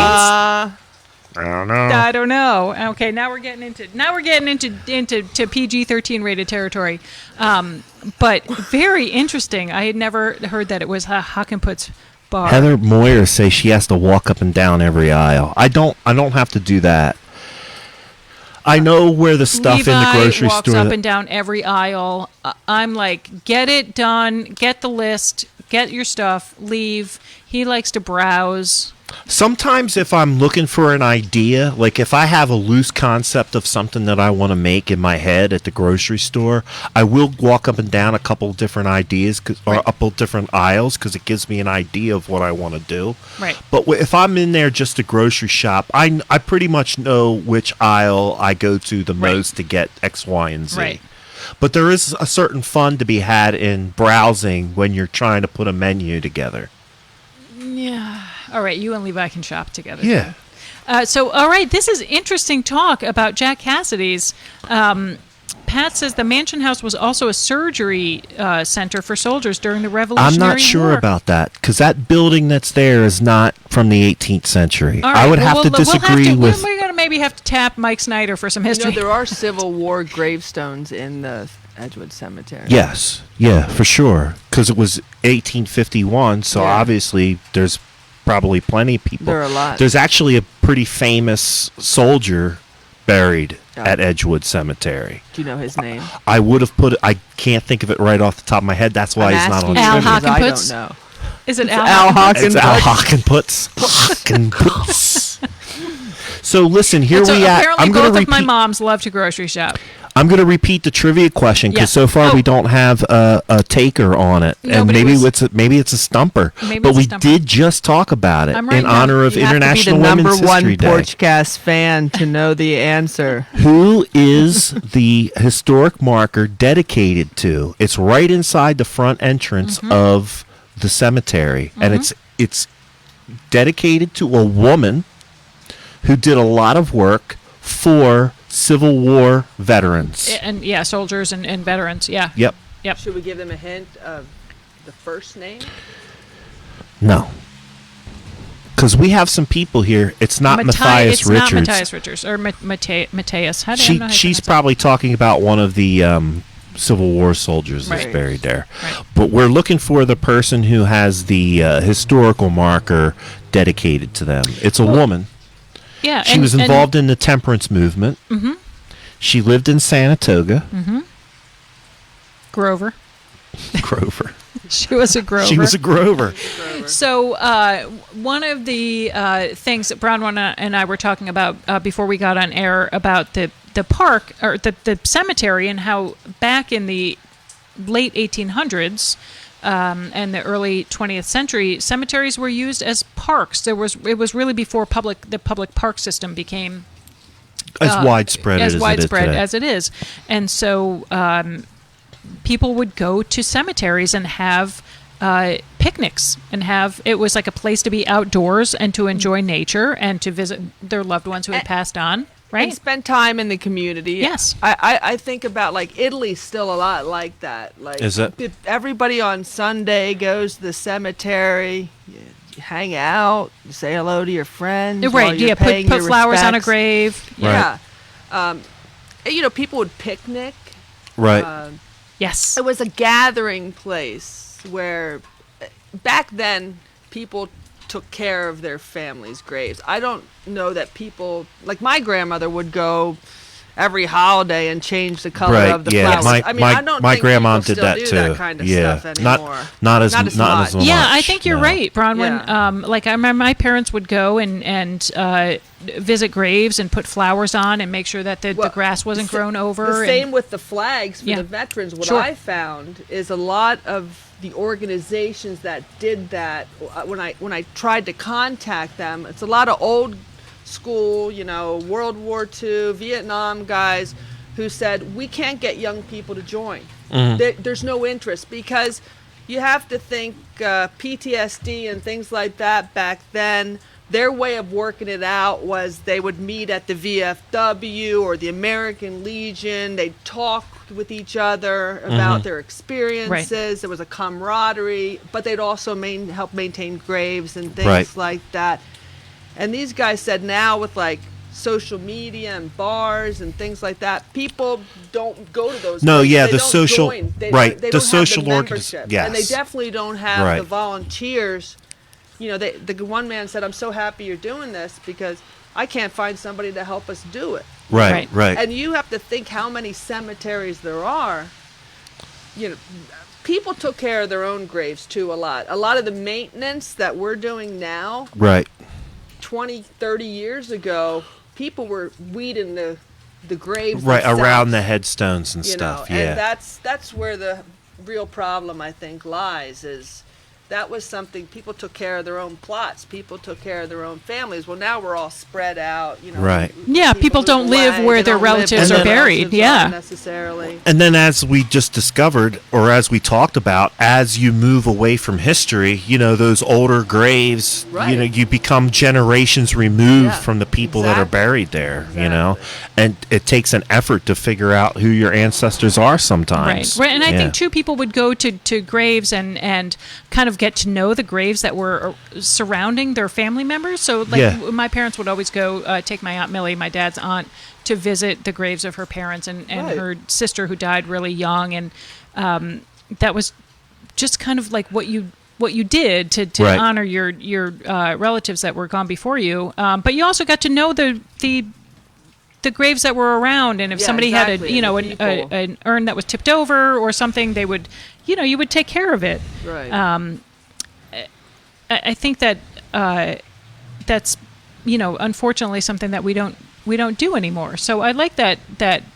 I don't know.
I don't know. Okay, now we're getting into PG-13 rated territory. But very interesting. I had never heard that it was a Hockenputz bar.
Heather Moyer says she has to walk up and down every aisle. I don't have to do that. I know where the stuff
Levi
in the grocery
walks
store.
up and down every aisle. I'm like, get it done. Get the list. Get your stuff. Leave. He likes to browse.
Sometimes if I'm looking for an idea, like if I have a loose concept of something that I want to make in my head at the grocery store, I will walk up and down a couple different ideas or a couple different aisles because it gives me an idea of what I want to do.
Right.
But if I'm in there just to grocery shop, I pretty much know which aisle I go to the
Right.
most to get X, Y, and Z.
Right.
But there is a certain fun to be had in browsing when you're trying to put a menu together.
Yeah. All right, you and Levi can shop together.
Yeah.
So, all right, this is interesting talk about Jack Cassidy's. Pat says the Mansion House was also a surgery center for soldiers during the Revolutionary
I'm not sure
War.
about that because that building that's there is not from the 18th century.
All right,
I would
well,
have to
we'll
disagree with.
We're going to maybe have to tap Mike Snyder for some
You know,
history.
there are Civil War gravestones in the Edgewood Cemetery.
Yes, yeah, for sure. Because it was 1851, so
Yeah.
obviously there's probably plenty of people.
There are a lot.
There's actually a pretty famous soldier buried
Oh.
at Edgewood Cemetery.
Do you know his name?
I would have put it. I can't think of it right off the top of my head. That's why
I'm
he's not
asking
on
you
Al
trivia.
because I
Hockenputz?
don't know.
Is it
It's
Al?
Al
Hockenputz?
It's Al
Hockenputz.
Hockenputz. So listen, here
So
we at.
apparently
I'm going
both
to
of my
repeat.
moms love to grocery shop.
I'm going to repeat the trivia question because
Yes.
so far
Oh.
we don't have a taker on it, and
Nobody
maybe
was-
maybe it's a stumper.
Maybe
but
it's a
we
stumper.
did just talk about it
I'm writing
in
down-
honor of
You have
International
to be the number
Women's
one
History Day.
Porchcast fan to know the answer.
Who is the historic marker dedicated to? It's right inside the front entrance
Mm-hmm.
of the cemetery, and it's dedicated to a woman who did a lot of work for Civil War veterans.
And yeah, soldiers and veterans. Yeah.
Yep.
Yep.
Should we give them a hint of the first name?
No. Because we have some people here. It's not Matthias Richards.
It's not Matthias Richards or Matthias. How do I know how
She's probably talking about one of the Civil War soldiers that's buried there.
Right.
But we're looking for the person who has the historical marker dedicated to them. It's a woman.
Yeah.
She was involved in the temperance movement. Mm-hmm. She lived in Saratoga.
Mm-hmm. Grover. She was a Grover.
She was a Grover.
So one of the things that Bronwyn and I were talking about before we got on air about the park or the cemetery and how back in the late 1800s and the early 20th century, cemeteries were used as parks. It was really before the public park system became
as widespread
as it is. And so people would go to cemeteries and have picnics and it was like a place to be outdoors and to enjoy nature and to visit their loved ones who had passed on, right?
And spend time in the community.
Yes.
I think about like Italy's still a lot like that. Like,
is it?
Everybody on Sunday goes to the cemetery, you hang out, you say hello to your friends.
Right,
while you're paying
put
your
flowers on a
respects.
grave.
Yeah. People would picnic.
Right.
Yes.
It was a gathering place where back then people took care of their families' graves. I don't know that people, like my grandmother would go every holiday and change the color of the flowers. I don't
my
think
grandma
people
did that
still
too.
do that kind of stuff anymore.
Not as much.
Yeah, I think you're right, Bronwyn.
Yeah.
Like I remember my parents would go and visit graves and put flowers on and make sure that the grass wasn't grown over.
The same with the flags for
Yeah.
the veterans. What
Sure.
I found is a lot of the organizations that did that, when I tried to contact them, it's a lot of old school, World War II, Vietnam guys who said, we can't get young people to join. There's no interest because you have to think PTSD and things like that back then. Their way of working it out was they would meet at the VFW or the American Legion. They'd talk with each other about their experiences.
Right.
There was a camaraderie, but they'd also help maintain graves and things like that. And these guys said now with like social media and bars and things like that, people don't go to those.
No,
places.
yeah,
They
the
don't
social
join. They
right,
don't
the
have
social
membership.
yes,
and they definitely don't have
Right.
the volunteers. The one man said, "I'm so happy you're doing this because I can't find somebody to help us do it."
Right.
And you have to think how many cemeteries there are. People took care of their own graves too a lot. A lot of the maintenance that we're doing now,
Right.
20, 30 years ago, people were weeding the graves
Right,
themselves,
around the headstones and stuff. Yeah.
And that's where the real problem, I think, lies, is that was something people took care of their own plots. People took care of their own families. Well, now we're all spread out,
Right.
Yeah, people don't
move
live
away.
where
They
their
don't live
relatives
where
are
their
buried.
relatives
Yeah.
are necessarily.
And then, as we just discovered, or as we talked about, as you move away from history, those older graves,
Right.
you become generations removed
Yeah,
from the people that are
exactly.
buried there,
Exactly.
and it takes an effort to figure out who your ancestors are sometimes.
Right. And I
Yeah.
think, too, people would go to graves and kind of get to know the graves that were surrounding their family members. So, my parents would always go take my Aunt Millie, my dad's aunt, to visit the graves of her parents and
Right.
her sister who died really young. And that was just kind of like what you did to
Right.
honor your relatives that were gone before you. But you also got to know the graves that were around, and if
Yeah,
somebody
exactly,
had
the people.
an urn that was tipped over or something, they would, you would take care of it.
Right.
I think that that's unfortunately something that we don't do anymore. So I like that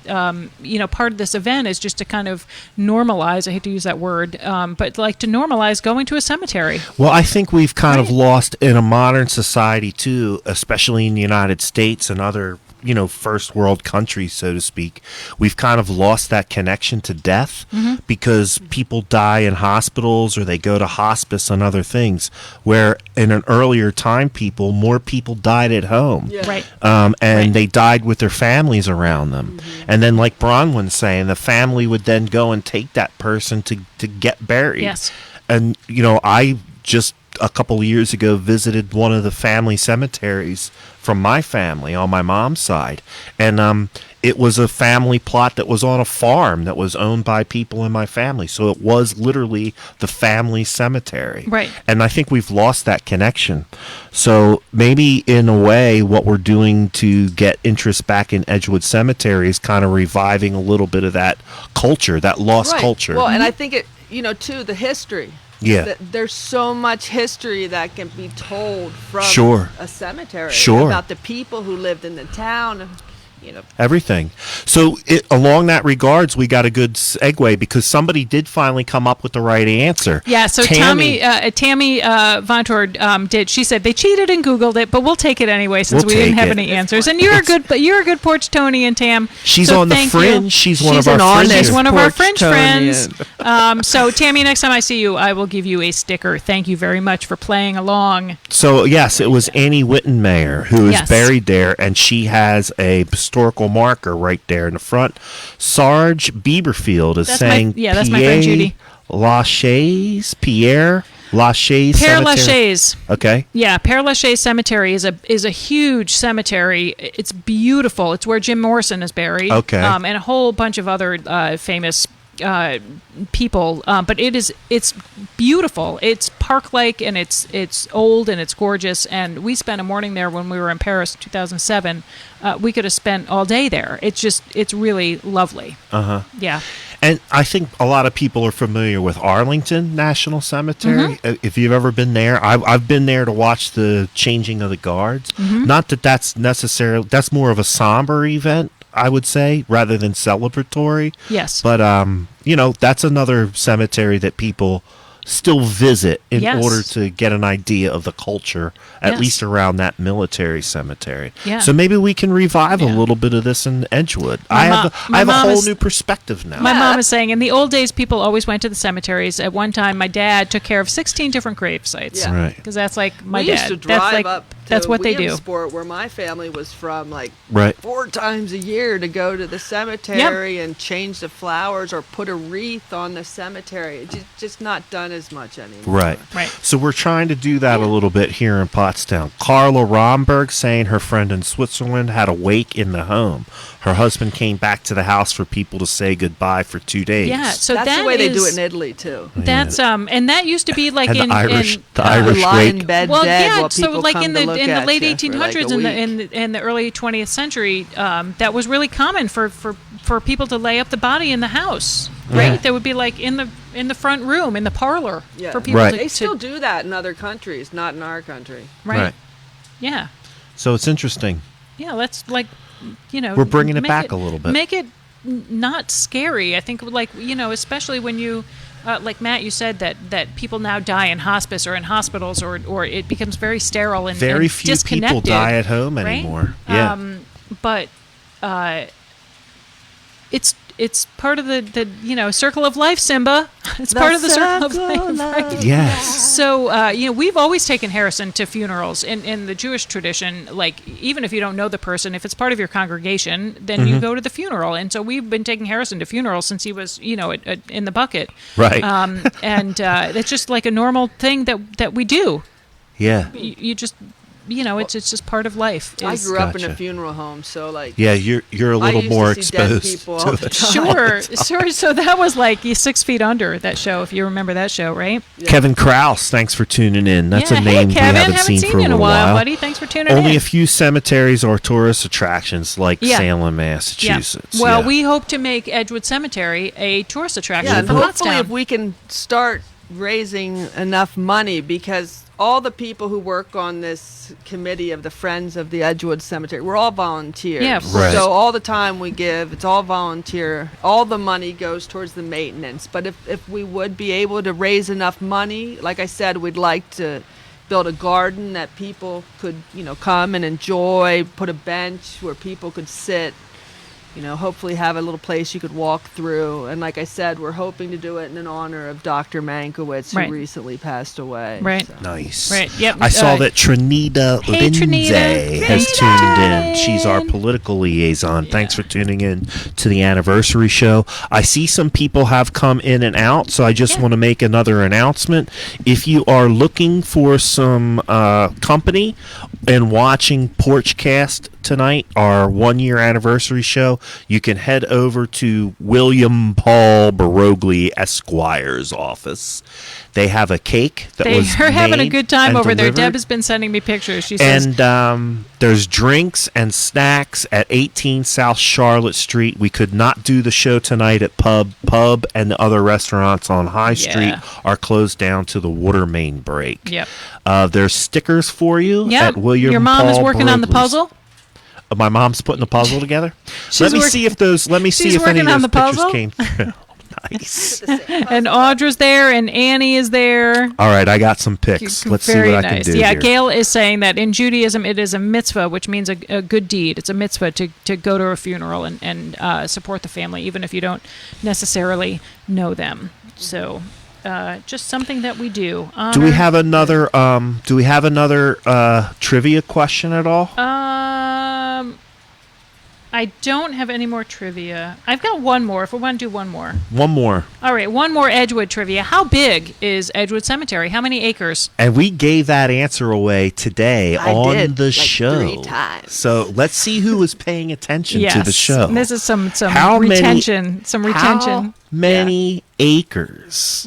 part of this event is just to kind of normalize. I hate to use that word, but like to normalize going to a cemetery.
Well, I think we've kind of
Right.
lost in a modern society too, especially in the United States and other, first world countries, so to speak. We've kind of lost that connection to death because people die in hospitals or they go to hospice and other things, where in an earlier time, more people died at home.
Yeah.
Right.
And
Right.
they died with their families around them. And then, like Bronwyn's saying, the family would then go and take that person to get buried.
Yes.
And, I just a couple of years ago visited one of the family cemeteries from my family on my mom's side, and it was a family plot that was on a farm that was owned by people in my family. So it was literally the family cemetery.
Right.
And I think we've lost that connection. So maybe in a way what we're doing to get interest back in Edgewood Cemetery is kind of reviving a little bit of that culture, that lost culture.
Well, and I think it, too, the history.
Yeah.
There's so much history that can be told from a cemetery about the people who lived in the town.
Everything. So along that regards, we got a good segue because somebody did finally come up with the right answer.
Yeah, so Tammy Vontor did. She said they cheated and Googled it, but we'll take it anyway since we didn't have any answers. And you're a good Porchtownian, Tam.
She's
so
on the fringe.
You.
She's one of our fringe.
She's one of our fringe friends. So Tammy, next time I see you, I will give you a sticker. Thank you very much for playing along.
So yes, it was Annie Wittenmeyer who is buried there, and she has a historical marker right there in the front. Sarge Bieberfield is saying
that's my friend Judy.
Pierre Lachaise
Père
Cemetery.
Lachaise.
Okay.
Yeah, Père Lachaise Cemetery is a huge cemetery. It's beautiful. It's where Jim Morrison is buried.
Okay.
And a whole bunch of other famous people, but it's beautiful. It's park-like, and it's old and it's gorgeous. And we spent a morning there when we were in Paris, 2007. We could have spent all day there. It's really lovely. Yeah.
And I think a lot of people are familiar with Arlington National Cemetery. If you've ever been there, I've been there to watch the changing of the guards. Not that that's necessarily, that's more of a somber event, I would say, rather than celebratory.
Yes.
But, that's another cemetery that people still visit in order to get an idea of the culture, at least around that military cemetery.
Yeah.
So maybe we can revive a little bit of this in Edgewood. I have a whole new perspective now.
My mom is saying, in the old days, people always went to the cemeteries. At one time, my dad took care of 16 different grave sites.
Yeah.
Right.
Because that's like my
we
dad.
used to drive
up
to
that's what they do.
Williamsport, where my family was from, 4 times a year to go to the cemetery and change the flowers or put a wreath on the cemetery. It's just not done as much anymore.
Right. So we're trying to do that a little bit here in Pottstown. Carla Romberg saying her friend in Switzerland had a wake in the home. Her husband came back to the house for people to say goodbye for 2 days.
Yeah, so
that's the way they do it in Italy too.
That's and that used to be like
and
in
the Irish
lie in
wake.
bed
well,
dead
yeah.
while
So like in the late 1800s
and
in the early 20th century, that was really common for people to lay up the body in the house. Right, that would be like in the front room, in the parlor, for people to.
They still do that in other countries, not in our country.
Right. Yeah.
So it's interesting.
Yeah, let's
we're bringing it back a little bit.
Make it not scary. I think especially when you. Like Matt, you said that people now die in hospice or in hospitals, or it becomes very sterile and
very few people die at home
right?
anymore. Yeah,
but it's part of the circle of life, Simba. It's part of the circle of life. Right?
Yes.
So we've always taken Harrison to funerals in the Jewish tradition. Like, even if you don't know the person, if it's part of your congregation, then you go to the funeral. And so we've been taking Harrison to funerals since he was in the bucket.
Right.
And it's just like a normal thing that we do.
Yeah.
You just. It's just part of life.
I grew up in a funeral home, so
you're a little more exposed to it.
Sure. So that was like 6 feet under that show, if you remember that show, right?
Yeah. Kevin Krause, thanks for tuning in. That's a name
hey, Kevin,
we haven't seen for
you
a
in a
while,
buddy. Thanks for tuning in.
Only a few cemeteries or tourist attractions like Salem, Massachusetts.
Yeah. Well, we hope to make Edgewood Cemetery a tourist attraction.
Yeah, and
for
hopefully
Pottstown.
if we can start raising enough money, because all the people who work on this committee of the Friends of the Edgewood Cemetery, we're all volunteers.
Yeah,
right.
So all the time we give, it's all volunteer. All the money goes towards the maintenance. But if we would be able to raise enough money, like I said, we'd like to build a garden that people could, come and enjoy, put a bench where people could sit, hopefully have a little place you could walk through. And like I said, we're hoping to do it in honor of Dr. Mankiewicz, who recently passed away.
Right.
So.
Nice.
Right. Yep.
I saw that Trinita
Hey,
Lindsay
Trinita.
has tuned in. She's our
in.
political liaison. Thanks for tuning in to the anniversary show. I see some people have come in and out, so I just want to make another announcement. If you are looking for some company and watching Porchcast tonight, our 1-year anniversary show, you can head over to William Paul Barogli Esquire's office. They have a cake that
They're having a
made
good time
and
over there.
delivered.
Deb has been sending me pictures. She says,
And there's drinks and snacks at 18 South Charlotte Street. We could not do the show tonight at Pub, and the other restaurants on High Street are closed down to the water main break.
Yep.
There's stickers for you at William
Your mom
Paul
is working on the
Barogli's.
puzzle?
My mom's putting a puzzle together. Let me see if
She's
any
working
of
on
those
the
pictures
puzzle?
came through. Nice.
And Audra's there, and Annie is there.
All right, I got some pics. Let's see what I can do
Yeah,
here.
Gail is saying that in Judaism it is a mitzvah, which means a good deed. It's a mitzvah to go to a funeral and support the family, even if you don't necessarily know them. So just something that we do.
Do we have another trivia question at all?
I don't have any more trivia. I've got one more, if we want to do one more.
One more.
All right, one more Edgewood trivia. How big is Edgewood Cemetery? How many acres?
And we gave that answer away today on the show.
3 times.
So let's see who was paying attention to the show.
This is some
How
retention.
How many acres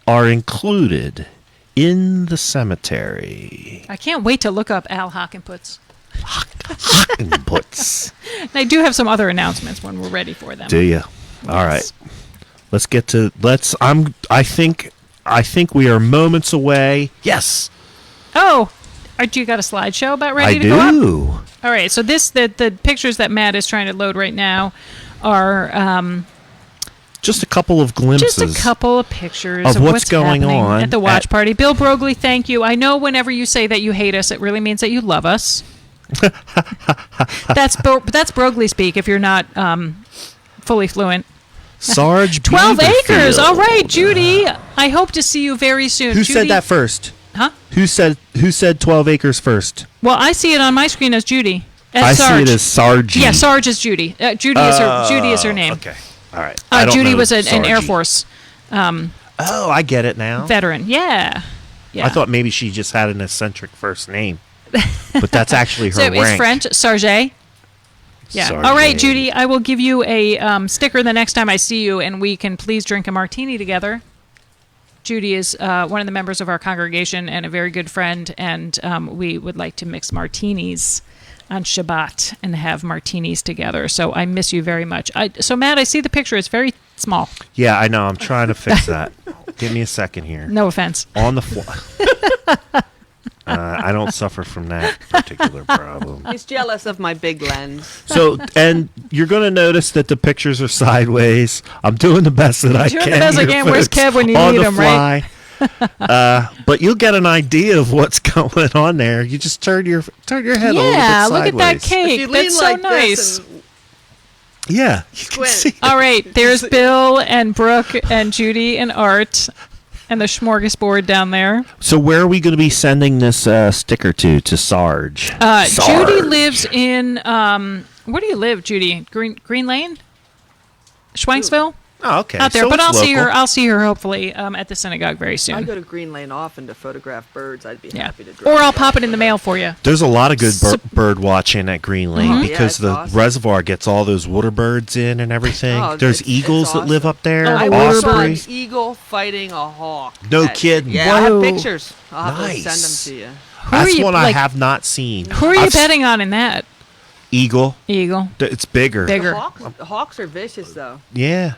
are included in the cemetery?
I can't wait to look up Al Hockenputz.
Inputs.
And I do have some other announcements when we're ready for them.
Do you? All right. Let's get to I think we are moments away. Yes.
Oh, you got a slideshow about ready to go up?
I do.
All right. So the pictures that Matt is trying to load right now are
just a couple of glimpses.
just a couple of pictures
of what's going
happening
on
at the watch party. Bill Broglie, thank you. I know whenever you say that you hate us, it really means that you love us. That's Broglie speak if you're not fully fluent.
Sarge
12 acres.
Beaverfield.
All right, Judy. I hope to see you very soon.
Who
Judy,
said that first?
Huh?
Who said 12 acres first?
Well, I see it on my screen as Judy.
I
Sarge.
see it as Sarge.
Yeah, Sarge is Judy. Judy is her name.
Okay. All right. I don't
Judy
know
was an Air
Sarge.
Force
Oh, I get it now.
veteran. Yeah.
I thought maybe she just had an eccentric first name. But that's actually her
so
rank.
it's French, Sarge. Yeah.
Sarge.
All right, Judy, I will give you a sticker the next time I see you, and we can please drink a martini together. Judy is one of the members of our congregation and a very good friend, and we would like to mix martinis on Shabbat and have martinis together. So I miss you very much. So, Matt, I see the picture. It's very small.
Yeah, I know. I'm trying to fix that. Give me a second here.
No offense.
On the floor. I don't suffer from that particular problem.
He's jealous of my big lens.
So, and you're going to notice that the pictures are sideways. I'm doing the best that I can.
Doing the best I
here,
can. Where's
folks,
Kev when you
on
need
the
him, right?
fly. But you'll get an idea of what's going on there. You just turn your head a little bit
Yeah,
sideways.
look at that
If
cake.
you lean
That's so
like
nice.
this and
Yeah, you can
Squint.
see it.
All right, there's Bill and Brooke and Judy and Art and the smorgasbord down there.
So where are we going to be sending this sticker to Sarge? Sarge.
Judy lives in where do you live, Judy? Green Lane, Schwanksville,
Oh, okay.
out there.
So
But
it's
I'll see
local.
her. I'll see her hopefully at the synagogue very
I
soon.
go to Green Lane often to photograph birds. I'd be
Yeah,
happy to drive.
or I'll pop it in the mail for you.
There's a lot of good
So-
bird watching at Green Lane
Mhm. Yeah,
because
it's
the
awesome.
reservoir gets all those water birds in and everything.
Oh,
There's
it's
eagles that live
awesome.
up there.
Oh,
I
water
once saw an
Ospreys.
eagle fighting a hawk.
No kidding.
Yeah, I have
Whoa.
pictures. I'll have
Nice.
to send them to you.
Who are
That's
you,
one I
like-
have not seen.
Who are you
I've s-
betting on in that?
Eagle.
Eagle.
It's bigger.
Bigger.
The hawks are vicious, though.
Yeah.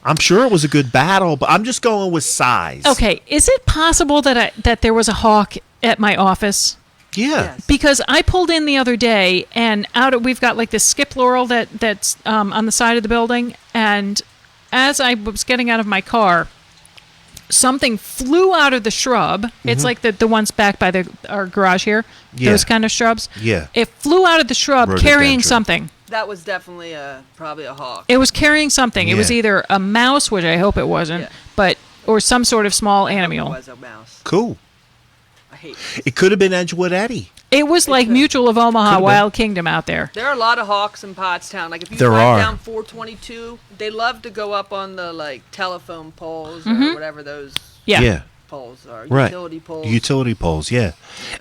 I'm sure it was a good battle, but I'm just going with size.
Okay, is it possible that there was a hawk at my office?
Yeah.
Yes.
Because I pulled in the other day, and we've got like this skip laurel that's on the side of the building, and as I was getting out of my car, something flew out of the shrub. It's like the ones back by our garage here.
Yeah.
Those kind of shrubs.
Yeah.
It flew out of the shrub carrying
Rhododendron.
something.
That was definitely probably a hawk.
It was carrying something. It was
Yeah.
either a mouse, which I hope it wasn't, or some sort of small animal.
It was a mouse.
Cool.
I hate.
It could have been Edgewood Eddie.
It was like
could.
Mutual of Omaha,
Could've
Wild Kingdom out there.
There are a lot of hawks in Pottstown. Like if you
There
drive
are.
down 422, they love to go up on the like telephone poles or whatever those
Yeah.
poles are.
Right.
Utility poles.
Utility poles, yeah.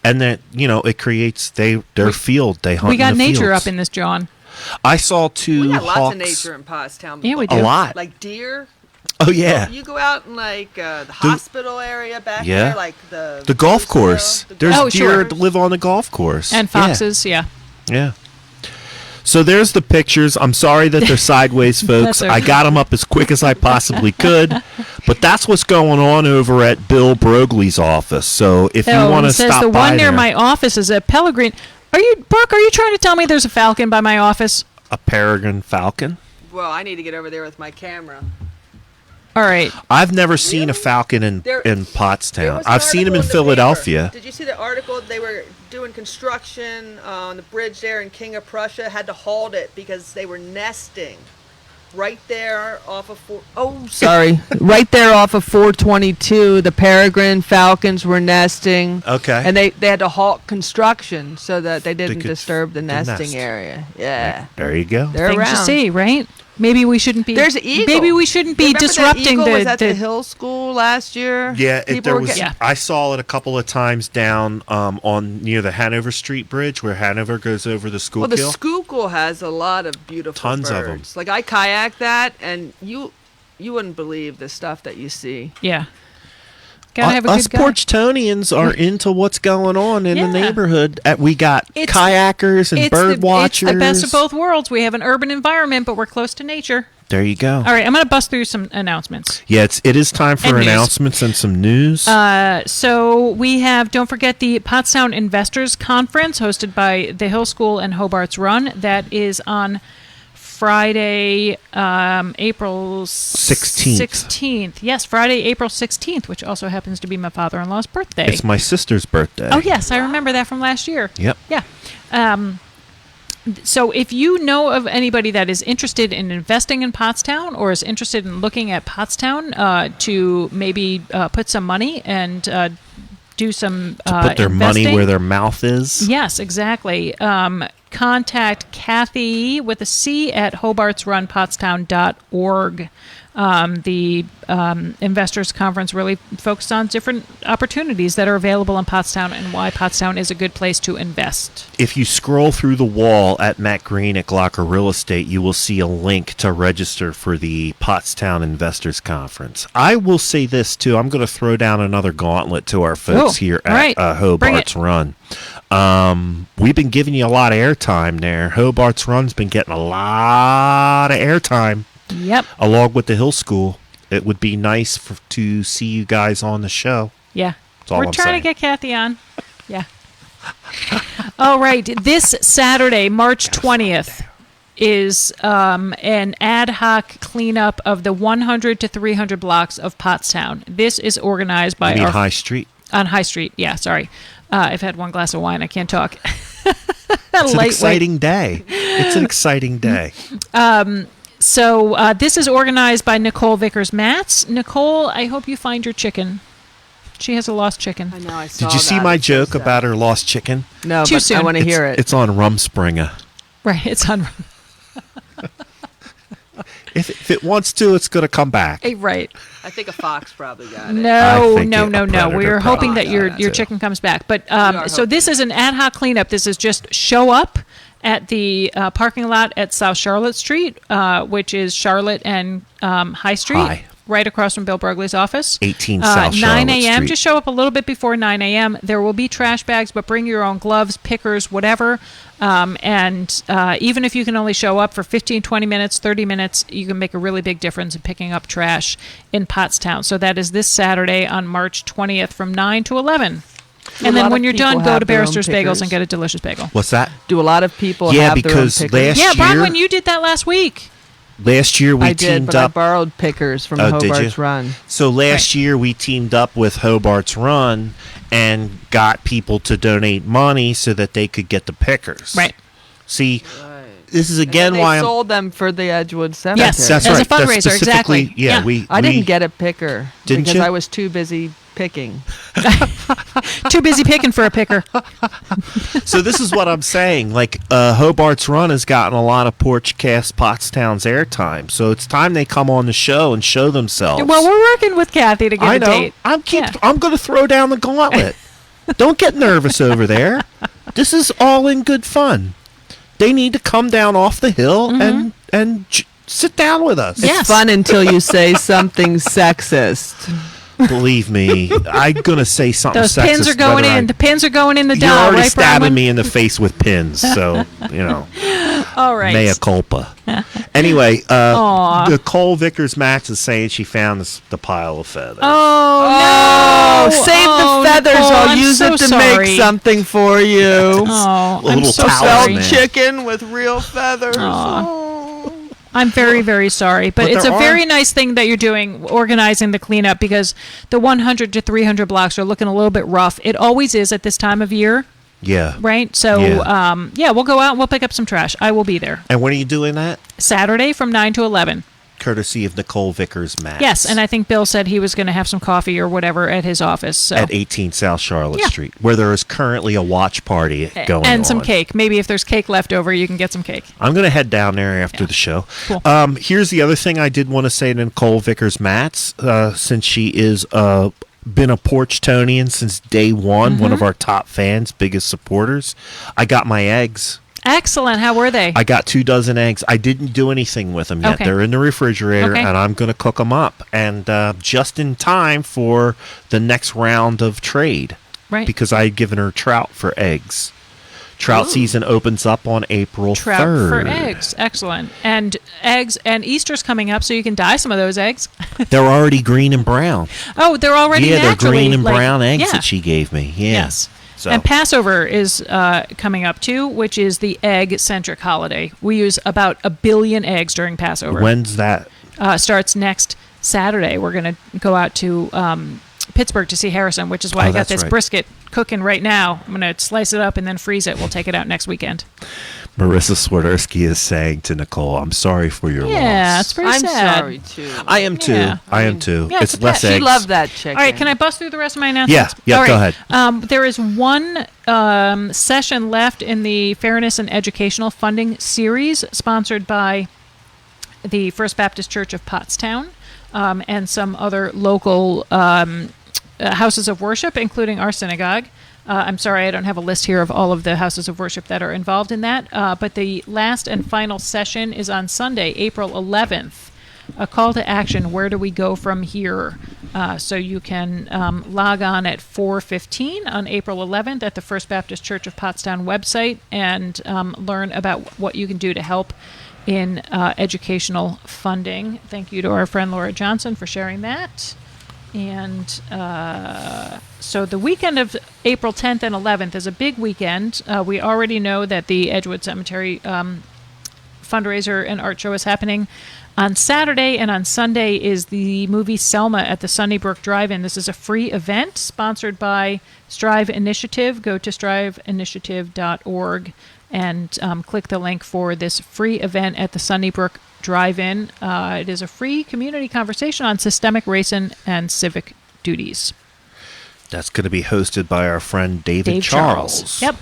And then, it creates their field. They hunt
We got
in the
nature
fields.
up in this, John.
I saw two
We got
hawks.
lots of nature in Pottstown.
Yeah, we
A
do.
lot.
Like deer.
Oh, yeah.
You go out in like the hospital area back
Yeah.
there, like the
golf course. There's
Oh,
deer
sure.
that live on the golf course.
And foxes, yeah.
Yeah. So there's the pictures. I'm sorry that they're sideways, folks.
That's okay.
I got them up as quick as I possibly could. But that's what's going on over at Bill Broglie's office. So if you want to
it says
stop
the
by
one near
there,
my office is at Pellegrin. Brooke, are you trying to tell me there's a falcon by my office?
a peregrine falcon.
Well, I need to get over there with my camera.
All right.
I've never seen a falcon in
There
Pottstown.
was an
I've seen them in
article the
Philadelphia.
paper. Did you see the article? They were doing construction on the bridge there in King of Prussia. Had to halt it because they were nesting right there off of right there off of 422. The peregrine falcons were nesting.
Okay.
And they had to halt construction so that they didn't
could
disturb the
nest.
nesting area. Yeah.
There you go.
They're
Things
around.
to see, right? Maybe we shouldn't be.
There's an eagle.
Maybe we shouldn't be
Remember
disrupting
that eagle
the.
was at the Hill School last year.
Yeah,
People
there
were
was.
getting-
Yeah.
I saw it a couple of times down on near the Hanover Street Bridge, where Hanover goes over the
Well, the
Schuylkill.
Schuylkill has a lot of beautiful
Tons of 'em.
birds. Like I kayak that, and you wouldn't believe the stuff that you see.
Yeah. Gotta have a
Us
good guy.
Porchtownians are into what's going on in the
Yeah.
neighborhood. We got
It's-
kayakers and bird watchers.
It's the best of both worlds. We have an urban environment, but we're close to nature.
There you go.
All right, I'm going to bust through some announcements.
Yeah, it is time for
And news.
announcements and some news.
So we have, don't forget, the Pottstown Investors Conference hosted by the Hill School and Hobart's Run. That is on Friday, April 16th. Yes, Friday, April 16th, which also happens to be my father-in-law's birthday.
It's my sister's birthday.
Oh, yes, I remember that from last year.
Yep.
Yeah. So if you know of anybody that is interested in investing in Pottstown or is interested in looking at Pottstown to maybe put some money and do some
Put their money
investing,
where their mouth is.
yes, exactly. Contact Kathy with a C at hobartsrunpottstown.org. The Investors Conference really focused on different opportunities that are available in Pottstown and why Pottstown is a good place to invest.
If you scroll through the wall at Matt Green at Glocker Real Estate, you will see a link to register for the Pottstown Investors Conference. I will say this, too. I'm going to throw down another gauntlet to our folks here
all
at
right.
Hobart's Run. We've been giving you a lot of airtime there. Hobart's Run's been getting a lot of airtime.
Yep.
Along with the Hill School. It would be nice to see you guys on the show.
Yeah.
all
We're
I'm
trying
saying.
to get Kathy on. Yeah. All right. This Saturday, March 20th, is an ad hoc cleanup of the 100 to 300 blocks of Pottstown. This is organized by
I mean
our
High Street.
on High Street. Yeah, sorry. I've had one glass of wine. I can't talk.
It's an exciting day. It's an exciting day.
So this is organized by Nicole Vickers-Matz. Nicole, I hope you find your chicken. She has a lost chicken.
I know. I saw
Did you see
that.
my
It says
joke about her lost chicken?
No,
Too
but
soon.
I want to hear it.
It's on Rumspringa.
Right, it's on.
If it wants to, it's going to come back.
Right.
I think a fox probably got it.
No,
I think
no.
a predator
We are hoping that
probably
your
got it, too.
chicken comes back. But
are
so this is an ad hoc cleanup. This is just show up at the parking lot at South Charlotte Street, which is Charlotte and High Street,
High.
right across from Bill Broglie's office.
18 South
9
Charlotte
a.m.
Street.
Just show up a little bit before 9 a.m. There will be trash bags, but bring your own gloves, pickers, whatever. And even if you can only show up for 15, 20 minutes, 30 minutes, you can make a really big difference in picking up trash in Pottstown. So that is this Saturday on March 20th from 9 to 11.
A
And then
lot
when
of
you're done,
people
go
have
to
their own
Barrister's Bagels
pickers.
and get a delicious bagel.
What's that?
Do a lot of people
Yeah,
have their own
because
pickers?
last
Yeah,
year,
Bronwyn, you did that last week.
last year we
I did,
teamed
but I
up.
borrowed pickers from
Oh, did
Hobart's
you?
Run.
So last year we teamed up with Hobart's Run and got people to donate money so that they could get the pickers.
Right.
See, this is
And
again
they
why I'm.
sold them for the Edgewood Cemetery.
Yes,
That's
as
right.
a fundraiser,
That's specifically-
exactly.
Yeah,
Yeah.
I didn't get a picker
Didn't
because
you?
I was too busy picking.
Too busy picking for a picker.
So this is what I'm saying. Like Hobart's Run has gotten a lot of Porchcast Pottstown's airtime, so it's time they come on the show and show themselves.
Well, we're working with Kathy to get
I
a
know.
date.
I'm
Yeah.
going to throw down the gauntlet. Don't get nervous over there. This is all in good fun. They need to come down off the hill and sit down with us.
Yes.
It's fun until you say something sexist.
Believe me, I'm gonna say something.
Those pins
sexist
are going
whether
in. The pins are going in the
You're
doll,
already
right,
stabbing
Bronwyn?
me in the face with pins, so
All right.
mea culpa. Anyway,
Aw.
Nicole Vickers Match is saying she found the pile of feathers.
Oh, no.
Save
Oh,
the feathers.
Nicole,
I'll
I'm
use
so
it to
sorry.
make something for you.
Oh,
A
I'm
little
so
towel
sorry.
in there.
Chicken with real feathers.
Aw.
Oh.
I'm very, very sorry, but it's a
there
very
are-
nice thing that you're doing, organizing the cleanup, because the 100 to 300 blocks are looking a little bit rough. It always is at this time of year,
Yeah.
right? So,
Yeah.
we'll go out and we'll pick up some trash. I will be there
And when are you doing that?
Saturday from 9 to 11.
Courtesy of Nicole Vickers Match.
Yes, and I think Bill said he was going to have some coffee or whatever at his office. So.
At 18 South Charlotte
Yeah.
Street, where there is currently a watch party going on.
and some cake. Maybe if there's cake left over, you can get some cake.
I'm going to head down there after the show.
Cool.
Here's the other thing I did want to say to Nicole Vickers Matz, since she is been a Porchtownian since day one, one of our top fans, biggest supporters. I got my eggs.
Excellent. How were they?
I got 24 eggs. I didn't do anything with them yet.
Okay.
They're in the refrigerator,
Okay.
and I'm going to cook them up. And just in time for the next round of trade.
Right.
Because I had given her trout for eggs. Trout season opens up on April
Trout
3rd.
for eggs. Excellent. And eggs, and Easter's coming up, so you can dye some of those eggs.
They're already green and brown.
Oh, they're already
Yeah, they're
naturally,
green and
like-
brown eggs
yeah.
that she gave me. Yeah.
Yes.
So
And Passover is coming up too, which is the egg-centric holiday. We use about 1 billion eggs during Passover.
when's that?
Starts next Saturday. We're going to go out to Pittsburgh to see Harrison, which is why
Oh,
I got
that's
this
right.
brisket cooking right now. I'm going to slice it up and then freeze it. We'll take it out next weekend.
Marissa Swiderski is saying to Nicole, I'm sorry for your
Yeah,
loss.
it's pretty
I'm
sad.
sorry, too.
I am too.
Yeah.
I am too.
Yeah, it's
it's
a
less
pet.
eggs.
She loved that chicken.
All right, can I bust through the rest of my announcements?
Yeah,
All
go
right.
ahead.
There is one session left in the Fairness and Educational Funding series, sponsored by the First Baptist Church of Pottstown and some other local houses of worship, including our synagogue. I'm sorry, I don't have a list here of all of the houses of worship that are involved in that. But the last and final session is on Sunday, April 11th. A call to action, where do we go from here? So you can log on at 4:15 on April 11th at the First Baptist Church of Pottstown website and learn about what you can do to help in educational funding. Thank you to our friend Laura Johnson for sharing that. And so the weekend of April 10th and 11th is a big weekend. We already know that the Edgewood Cemetery fundraiser and art show is happening on Saturday, and on Sunday is the movie Selma at the Sunnybrook Drive-In. This is a free event sponsored by Strive Initiative. Go to striveinitiative.org and click the link for this free event at the Sunnybrook Drive-In. It is a free community conversation on systemic racism and civic duties.
That's going to be hosted by our friend David
Dave
Charles.
Yep.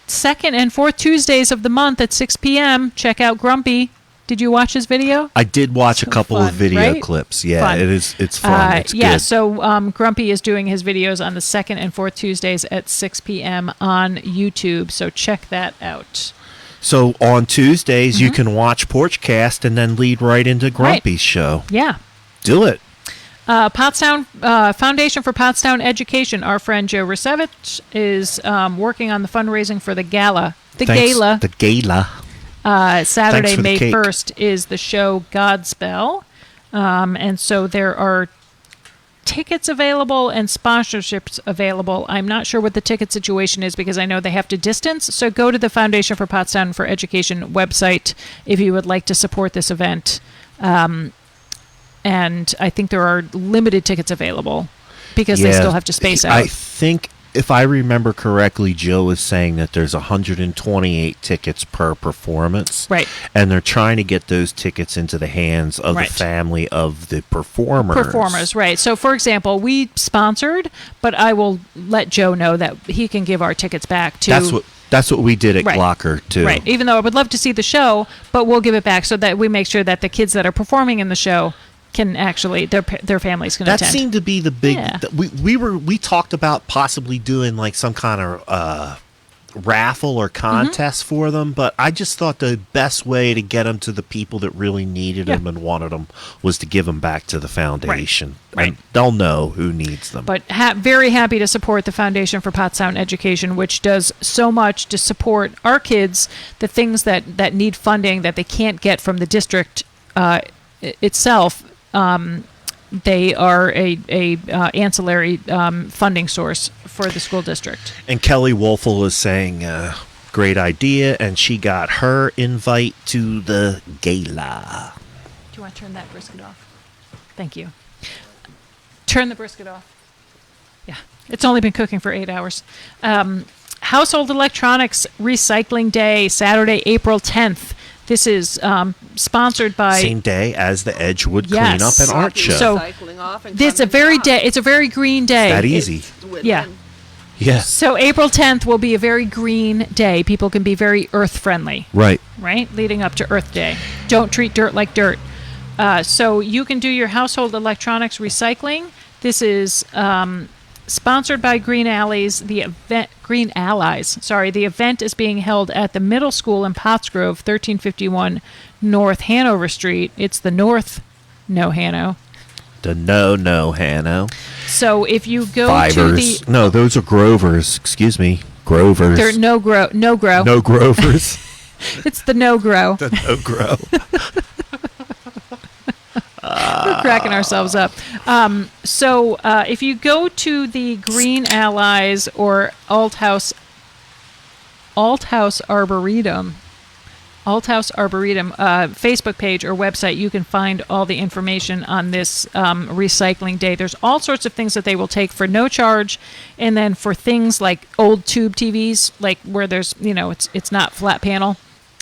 Second and fourth Tuesdays of the month at 6 p.m. Check out Grumpy. Did you watch his video?
I did watch a couple of
fun,
video
right?
clips. Yeah,
Fun.
it's fun. It's
yeah,
good.
so Grumpy is doing his videos on the second and fourth Tuesdays at 6 p.m. on YouTube. So check that out.
So on Tuesdays,
Mm-hmm.
you can watch Porchcast and then lead right into Grumpy's show.
Yeah.
Do it.
Pottstown Foundation for Pottstown Education. Our friend Joe Rusevich is working on the fundraising for the Gala.
The Gala.
Saturday,
Thanks for the
May
cake.
1st, is the show Godspell. And so there are tickets available and sponsorships available. I'm not sure what the ticket situation is because I know they have to distance. So go to the Foundation for Pottstown for Education website if you would like to support this event. And I think there are limited tickets available because they
Yeah,
still have to space out.
I think if I remember correctly, Jill was saying that there's 128 tickets per performance.
Right.
And they're trying to get those tickets into the hands of
Right.
the family of the performers.
Performers, right. So, for example, we sponsored, but I will let Joe know that he can give our tickets back to...
That's what we did at
Right.
Glocker, too.
Right. Even though I would love to see the show, but we'll give it back so that we make sure that the kids that are performing in the show can actually, their families can
That
attend.
seemed to be the big.
Yeah.
We talked about possibly doing like some kind of raffle or contest for them, but I just thought the best way to get them to the people that really needed them and wanted them was to give them back to the foundation.
Right.
And they'll know who needs them.
But very happy to support the Foundation for Pottstown Education, which does so much to support our kids, the things that need funding that they can't get from the district itself. They are a ancillary funding source for the school district.
And Kelly Wolfel is saying, great idea, and she got her invite to the gala.
Do you want to turn that brisket off? Thank you. Turn the brisket off. Yeah, it's only been cooking for 8 hours. Household Electronics Recycling Day, Saturday, April 10th. This is sponsored by...
Same day as the Edgewood
Yes.
Cleanup and Art Show.
So,
Cycling off and
It's a very green day.
that easy.
Yeah.
Yeah.
So April 10th will be a very green day. People can be very earth friendly,
Right.
right? Leading up to Earth Day. Don't treat dirt like dirt. So you can do your household electronics recycling. This is sponsored by Green Allies. The event is being held at the middle school in Pottsgrove, 1351 North Hanover Street. It's the North Hano.
The no Hanno.
So if you go
Fivers.
to the...
No, those are Grovers. Excuse me. Grovers.
They're no grow.
No Grovers.
It's the no grow.
The no grow.
We're cracking ourselves up. So if you go to the Green Allies or Althouse Arboretum Facebook page or website, you can find all the information on this recycling day. There's all sorts of things that they will take for no charge, and then for things like old tube TVs, like where there's it's not flat panel.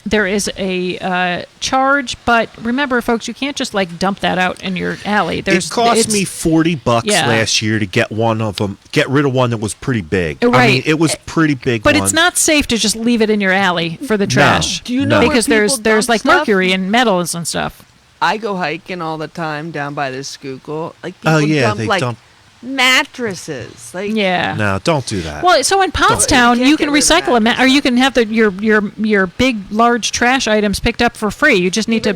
There is a charge, but remember, folks, you can't just like dump that out in your alley.
It cost me $40 last year to get one of them. Get rid of one that was pretty big.
Right.
I mean, it was pretty big.
But
one.
it's not safe to just leave it in your alley for the trash.
Do you know where
because
people
there's
dump
like
stuff?
mercury and metals and stuff.
I go hiking all the time down by the Schuylkill. Like people
Oh yeah,
dump
they
like
dump.
mattresses. Like
Yeah.
No, don't do that.
Well, so in Pottstown,
You
you
can't
can
get rid of
recycle
that.
or you can have your big, large trash items picked up for free. You just need to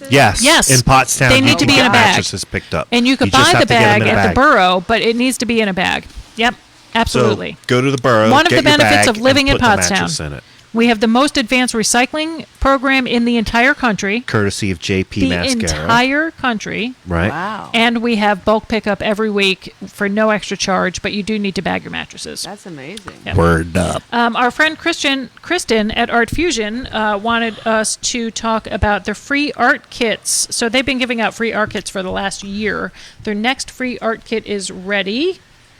yes.
Yes.
In Pottstown,
They need
you
to
can
be
get
in a bag.
mattresses picked up.
and you could
just
buy
have
the
to get 'em
bag
in a
at the
bag.
borough, but it needs to be in a bag. Yep, absolutely.
So go to the borough.
One of
get
the
your
benefits
bag,
of living
and
in
put the mattress
Pottstown.
in it.
We have the most advanced recycling program in the entire country.
Courtesy of JP
The
Mascara.
entire country.
Right.
Wow.
And we have bulk pickup every week for no extra charge, but you do need to bag your mattresses.
That's amazing.
Yeah.
Word up.
Our friend Kristen at Art Fusion wanted us to talk about their free art kits. So they've been giving out free art kits for the last year. Their next free art kit is ready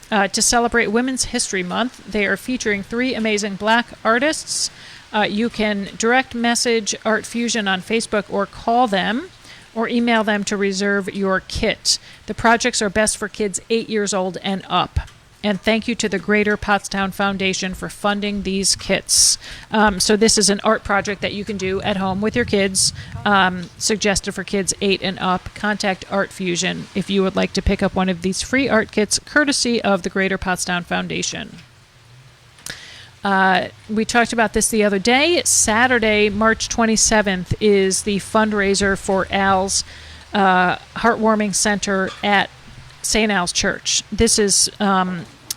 to celebrate Women's History Month. They are featuring 3 amazing black artists. You can direct message Art Fusion on Facebook or call them or email them to reserve your kit. The projects are best for kids 8 years old and up. And thank you to the Greater Pottstown Foundation for funding these kits. So this is an art project that you can do at home with your kids, suggested for kids 8 and up. Contact Art Fusion if you would like to pick up one of these free art kits, courtesy of the Greater Pottstown Foundation. We talked about this the other day. Saturday, March 27th, is the fundraiser for Al's Heartwarming Center at St. Al's Church. This is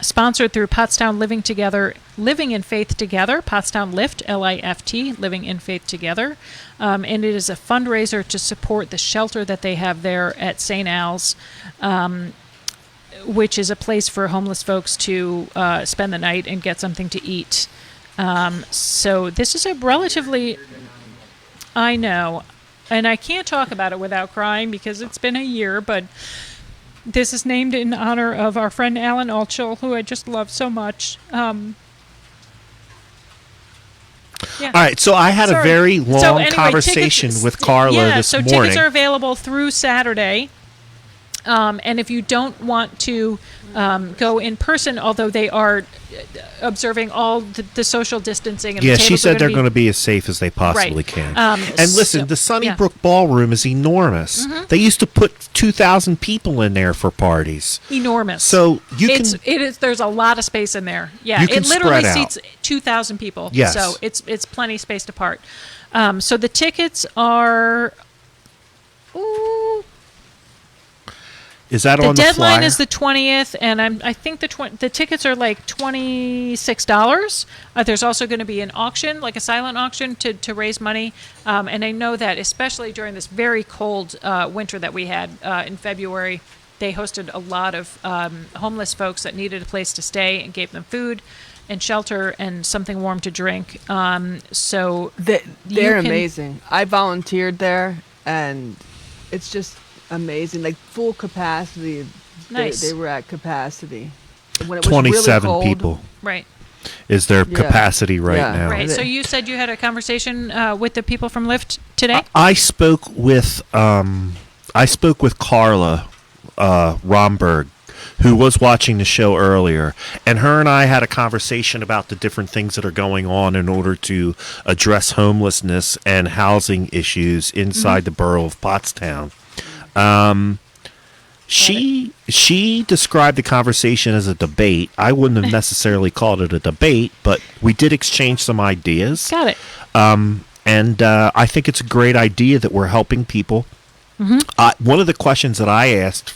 sponsored through Pottstown Living in Faith Together, Pottstown Lift, L-I-F-T, Living in Faith Together. And it is a fundraiser to support the shelter that they have there at St. Al's, which is a place for homeless folks to spend the night and get something to eat. So this is a relatively... I know. And I can't talk about it without crying because it's been a year, but This is named in honor of our friend Alan Altschul, who I just love so much. Yeah.
All right, so I had a very long conversation with Carla this morning.
Tickets are available through Saturday. And if you don't want to go in person, although they are observing all the social distancing. And
she said they're going to be as safe as they possibly can. And listen, the Sunnybrook Ballroom is enormous. Mm-hmm. They used to put 2,000 people in there for parties.
Enormous.
So
there's a lot of space in there. Yeah, it literally seats 2,000 people.
Yes.
So it's plenty spaced apart. So the tickets are.
Is that on the flyer?
The deadline is the 20th, and I think the tickets are like $26. There's also going to be an auction, like a silent auction, to raise money. And I know that especially during this very cold winter that we had in February, they hosted a lot of homeless folks that needed a place to stay and gave them food and shelter and something warm to drink. So
they're amazing. I volunteered there, and it's just amazing, like full capacity.
Nice.
They were at capacity. When it was
27
really cold,
people.
Right.
Is their capacity right now.
Right. So you said you had a conversation with the people from Lyft today?
I spoke with Carla Romberg, who was watching the show earlier, and her and I had a conversation about the different things that are going on in order to address homelessness and housing issues inside the Borough of Pottstown. She described the conversation as a debate. I wouldn't have necessarily called it a debate, but we did exchange some ideas.
Got it.
And I think it's a great idea that we're helping people. Mm-hmm. One of the questions that I asked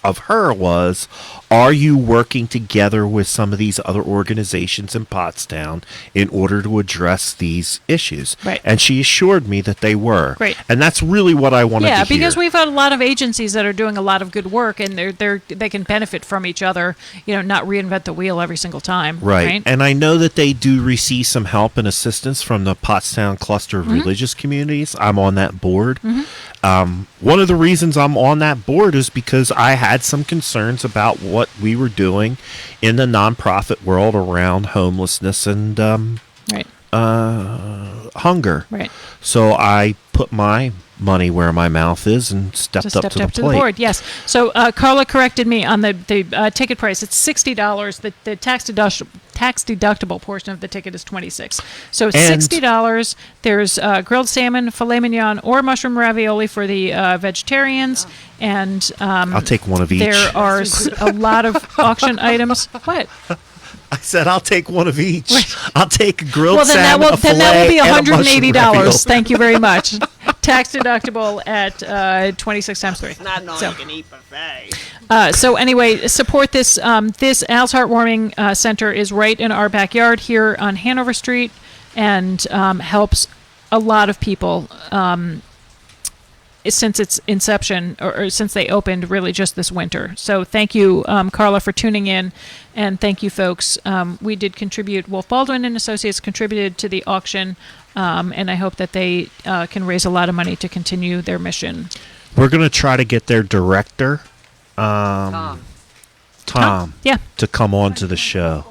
of her was, are you working together with some of these other organizations in Pottstown in order to address these issues?
Right.
And she assured me that they were.
Great.
And that's really what I wanted to hear.
Yeah, because we've had a lot of agencies that are doing a lot of good work, and they can benefit from each other, not reinvent the wheel every single time.
Right. And I know that they do receive some help and assistance from the Pottstown Cluster of Religious Communities. I'm on that board. One of the reasons I'm on that board is because I had some concerns about what we were doing in the nonprofit world around homelessness and hunger. Right. So I put my money where my mouth is and stepped up to the plate.
Yes. So Carla corrected me on the ticket price. It's $60. The tax deductible portion of the ticket is $26. So $60. There's grilled salmon, filet mignon, or mushroom ravioli for the vegetarians. And
I'll take one of each.
There are a lot of auction items. What?
I said I'll take one of each. I'll take a grilled salmon, a
then that will be
$180.
Thank you very much. Tax deductible at 26 times 3.
Not an all-you-can-eat buffet.
So anyway, support this. This Al's Heartwarming Center is right in our backyard here on Hanover Street, and helps a lot of people since its inception, or since they opened really just this winter. So thank you, Carla, for tuning in, and thank you, folks. We did contribute. Wolf Baldwin and Associates contributed to the auction, and I hope that they can raise a lot of money to continue their mission.
We're going to try to get their director, Tom, to come on to the show.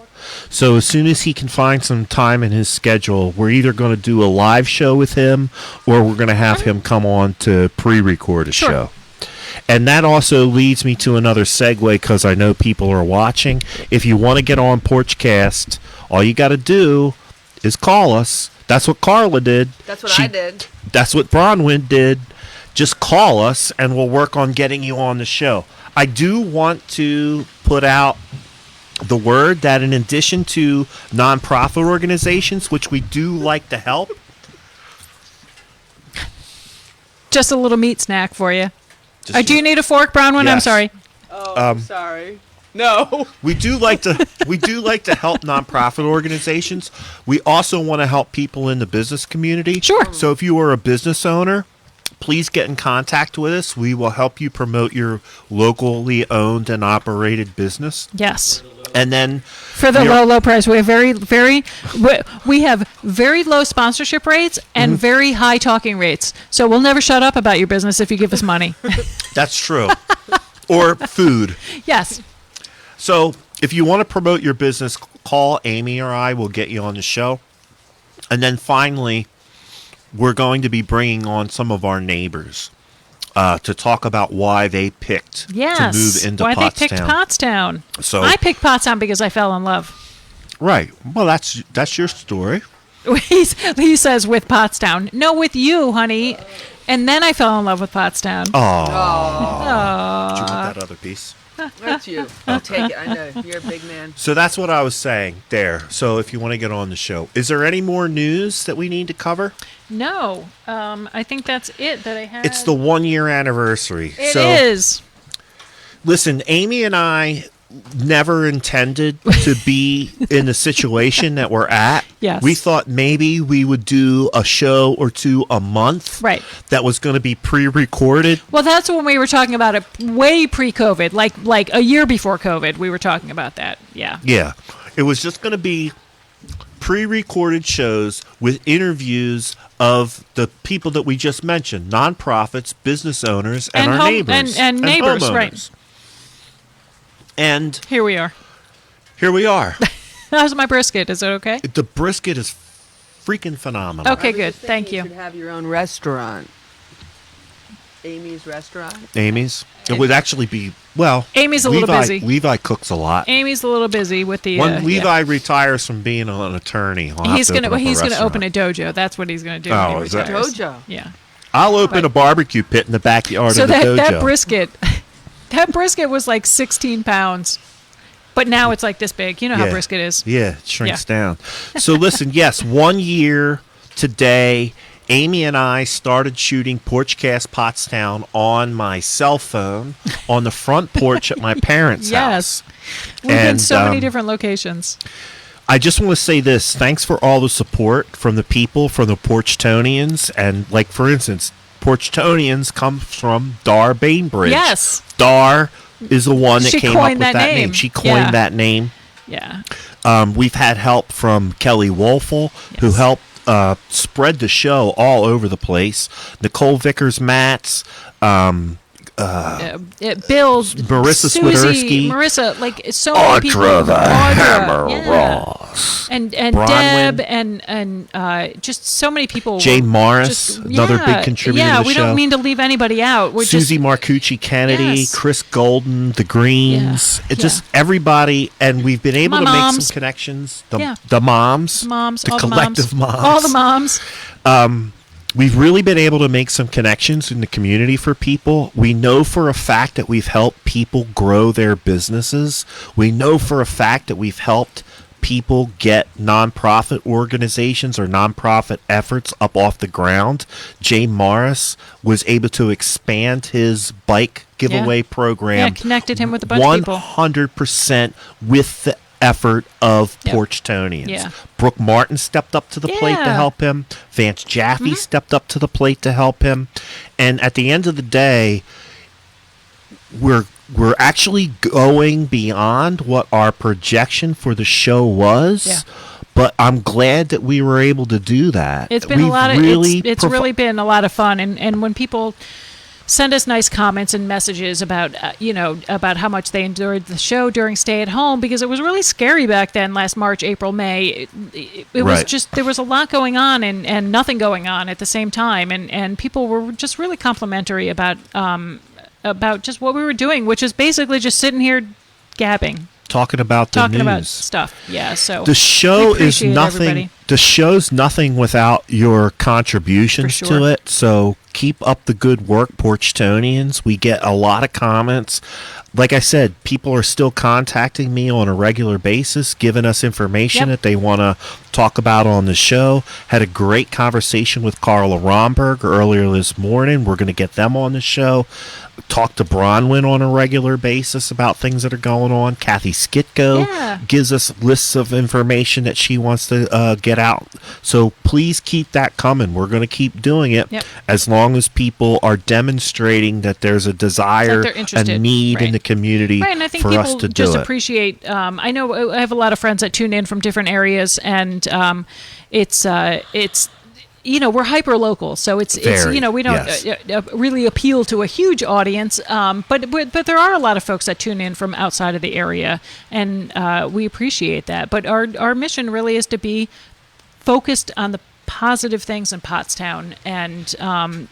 So as soon as he can find some time in his schedule, we're either going to do a live show with him, or we're going to have him come on to pre-record a show. And that also leads me to another segue, because I know people are watching. If you want to get on Porchcast, all you got to do is call us. That's what Carla did.
That's what I did.
That's what Bronwyn did. Just call us, and we'll work on getting you on the show. I do want to put out the word that in addition to nonprofit organizations, which we do like to help.
Just a little meat snack for you. Do you need a fork, Bronwyn? Yes. I'm sorry.
Oh, I'm sorry. No.
We do like to help nonprofit organizations. We also want to help people in the business community.
Sure.
So if you are a business owner, please get in contact with us. We will help you promote your locally owned and operated business.
Yes.
And then
for the low price, we have we have very low sponsorship rates and very high talking rates. So we'll never shut up about your business if you give us money.
That's true. or food.
Yes.
So if you want to promote your business, call Amy or I. We'll get you on the show. And then finally, we're going to be bringing on some of our neighbors to talk about why they picked to move into
why
Pottstown.
they picked Pottstown.
So
I picked Pottstown because I fell in love.
Right. Well, that's your story.
He says with Pottstown. No, with you, honey. And then I fell in love with Pottstown.
Oh. Did you want that other piece?
That's you. I'll take it. I know. You're a big man.
So that's what I was saying there. So if you want to get on the show, is there any more news that we need to cover?
No. I think that's it that I had.
It's the 1 year anniversary.
It is.
Listen, Amy and I never intended to be in the situation that we're at.
Yes.
We thought maybe we would do a show or two a month.
Right.
That was going to be pre-recorded.
Well, that's when we were talking about it way pre-COVID, like a year before COVID. We were talking about that. Yeah.
Yeah. It was just going to be pre-recorded shows with interviews of the people that we just mentioned, nonprofits, business owners, and our neighbors.
And neighbors,
homeowners.
right.
And
here we are. How's my brisket? Is it okay?
The brisket is freaking phenomenal.
Okay, good. Thank you.
You should have your own restaurant. Amy's restaurant.
Amy's? It would actually be, well,
Amy's a little busy.
Levi cooks a lot.
Amy's a little busy with the.
When Levi retires from being an attorney,
he's gonna open a dojo. That's what he's gonna do.
Oh,
when he
is that
retires.
Dojo?
Yeah.
I'll open a barbecue pit in the backyard of the dojo.
That brisket was like 16 pounds. But now it's like this big. You know how brisket is.
Yeah, it shrinks down. So listen, yes, 1 year today, Amy and I started shooting Porchcast Pottstown on my cell phone on the front porch at my parents' house.
We've been so many different locations.
I just want to say this. Thanks for all the support from the people, from the Porchtownians. And like, for instance, Porchtownians comes from Dar Bainbridge.
Yes.
Dar is the one that came up with that name. She coined
Yeah.
that name.
Yeah.
We've had help from Kelly Wolfel, who helped spread the show all over the place. Nicole Vickers-Matz,
Bill,
Marissa
Susie,
Swiderski,
Marissa, like so many people.
Audra the Hammer
yeah.
Ross,
and
Bronwyn.
Deb and just so many people.
Jay Morris, another big contributor to the
we
show.
don't mean to leave anybody out. We're
Susie Marcucci Kennedy,
Yes.
Chris Golden, the Greens, just everybody, and we've been able to make some connections. The moms, the collective moms,
all the moms.
We've really been able to make some connections in the community for people. We know for a fact that we've helped people grow their businesses. We know for a fact that we've helped people get nonprofit organizations or nonprofit efforts up off the ground. Jay Morris was able to expand his bike giveaway program.
Yeah, connected him with a bunch of people.
100% with the effort of Porchtownians.
Yeah.
Brooke Martin stepped up to the plate to help him. Vance Jaffe stepped up to the plate to help him. And at the end of the day, we're actually going beyond what our projection for the show was.
Yeah.
But I'm glad that we were able to do that.
It's been it's really been a lot of fun, and when people send us nice comments and messages about about how much they enjoyed the show during stay at home, because it was really scary back then, last March, April, May. It was just, there was a lot going on and nothing going on at the same time, and people were just really complimentary about just what we were doing, which is basically just sitting here gabbing.
Talking about
stuff. Yeah, so
the show is nothing.
Everybody.
The show's nothing without your contributions to it. So keep up the good work, Porchtownians. We get a lot of comments. Like I said, people are still contacting me on a regular basis, giving us information that they want to talk about on the show. Had a great conversation with Carla Romberg earlier this morning. We're going to get them on the show. Talk to Bronwyn on a regular basis about things that are going on. Kathy Skitko gives us lists of information that she wants to get out. So please keep that coming. We're going to keep doing it as long as people are demonstrating that there's a desire and need in the community
and I think
for
people
us to do
just
it.
Appreciate. I know I have a lot of friends that tune in from different areas, and it's we're hyper local, so it's
Very,
we don't
yes.
really appeal to a huge audience. But there are a lot of folks that tune in from outside of the area, and we appreciate that. But our mission really is to be focused on the positive things in Pottstown, and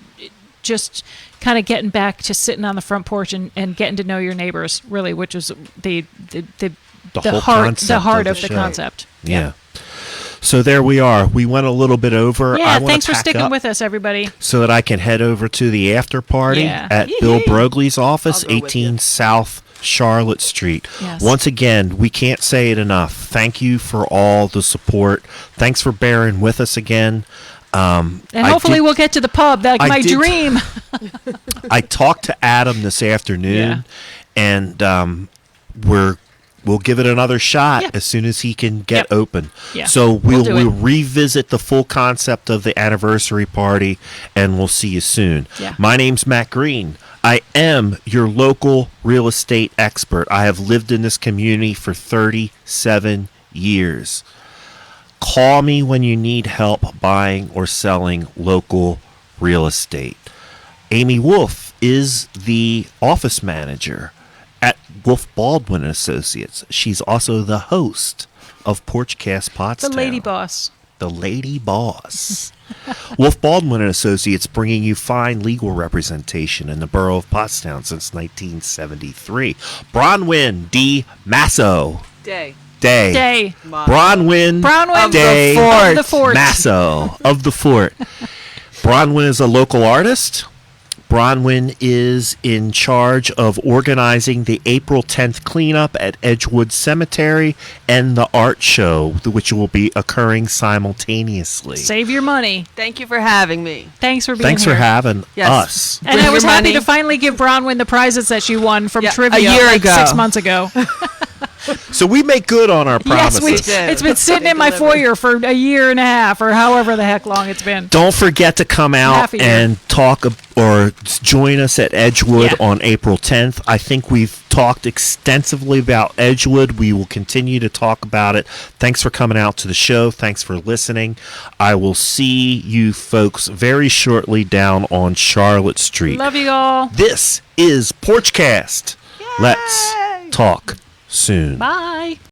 just kind of getting back to sitting on the front porch and getting to know your neighbors, really, which is the
whole
heart of the
show.
concept.
Yeah. So there we are. We went a little bit over.
Yeah,
I wanna
thanks for
pack
sticking
up
with us, everybody.
so that I can head over to the after party
Yeah.
at Bill Broglie's office,
I'll go with
18
you.
South Charlotte Street.
Yes.
Once again, we can't say it enough. Thank you for all the support. Thanks for bearing with us again.
And hopefully we'll get to the pub. Like
I
my
did-
dream.
I talked to Adam this afternoon, and we'll give it another shot
Yeah.
as soon as he can get
Yep.
open.
Yeah.
So
We'll do
we'll
it.
revisit the full concept of the anniversary party, and we'll see you soon.
Yeah.
My name's Matt Green. I am your local real estate expert. I have lived in this community for 37 years. Call me when you need help buying or selling local real estate. Amy Wolf is the office manager at Wolf Baldwin Associates. She's also the host of Porchcast Pottstown.
The lady boss.
The lady boss. Wolf Baldwin and Associates, bringing you fine legal representation in the Borough of Pottstown since 1973. Bronwyn D. Masso.
Day.
Day.
Bronwyn
Brownwind
Day
of the fort.
Masso of the Fort. Bronwyn is a local artist. Bronwyn is in charge of organizing the April 10th cleanup at Edgewood Cemetery and the art show, which will be occurring simultaneously.
Save your money.
Thank you for having me.
Thanks for being
Thanks
here.
for having
Yes.
us.
And
Bring
I was
your
happy
money.
to finally give Bronwyn the prizes that she won from
Yeah,
trivia
a year
like
ago.
6 months ago.
So we make good on our
Yes,
promises.
did.
it's been sitting
They
in my
delivered.
foyer for a year and a half or however the heck long it's been.
Don't forget to come out
Half a year.
and talk or join us at Edgewood
Yeah.
on April 10th. I think we've talked extensively about Edgewood. We will continue to talk about it. Thanks for coming out to the show. Thanks for listening. I will see you folks very shortly down on Charlotte Street.
Love you all.
This is Porchcast. Let's talk soon.
Bye.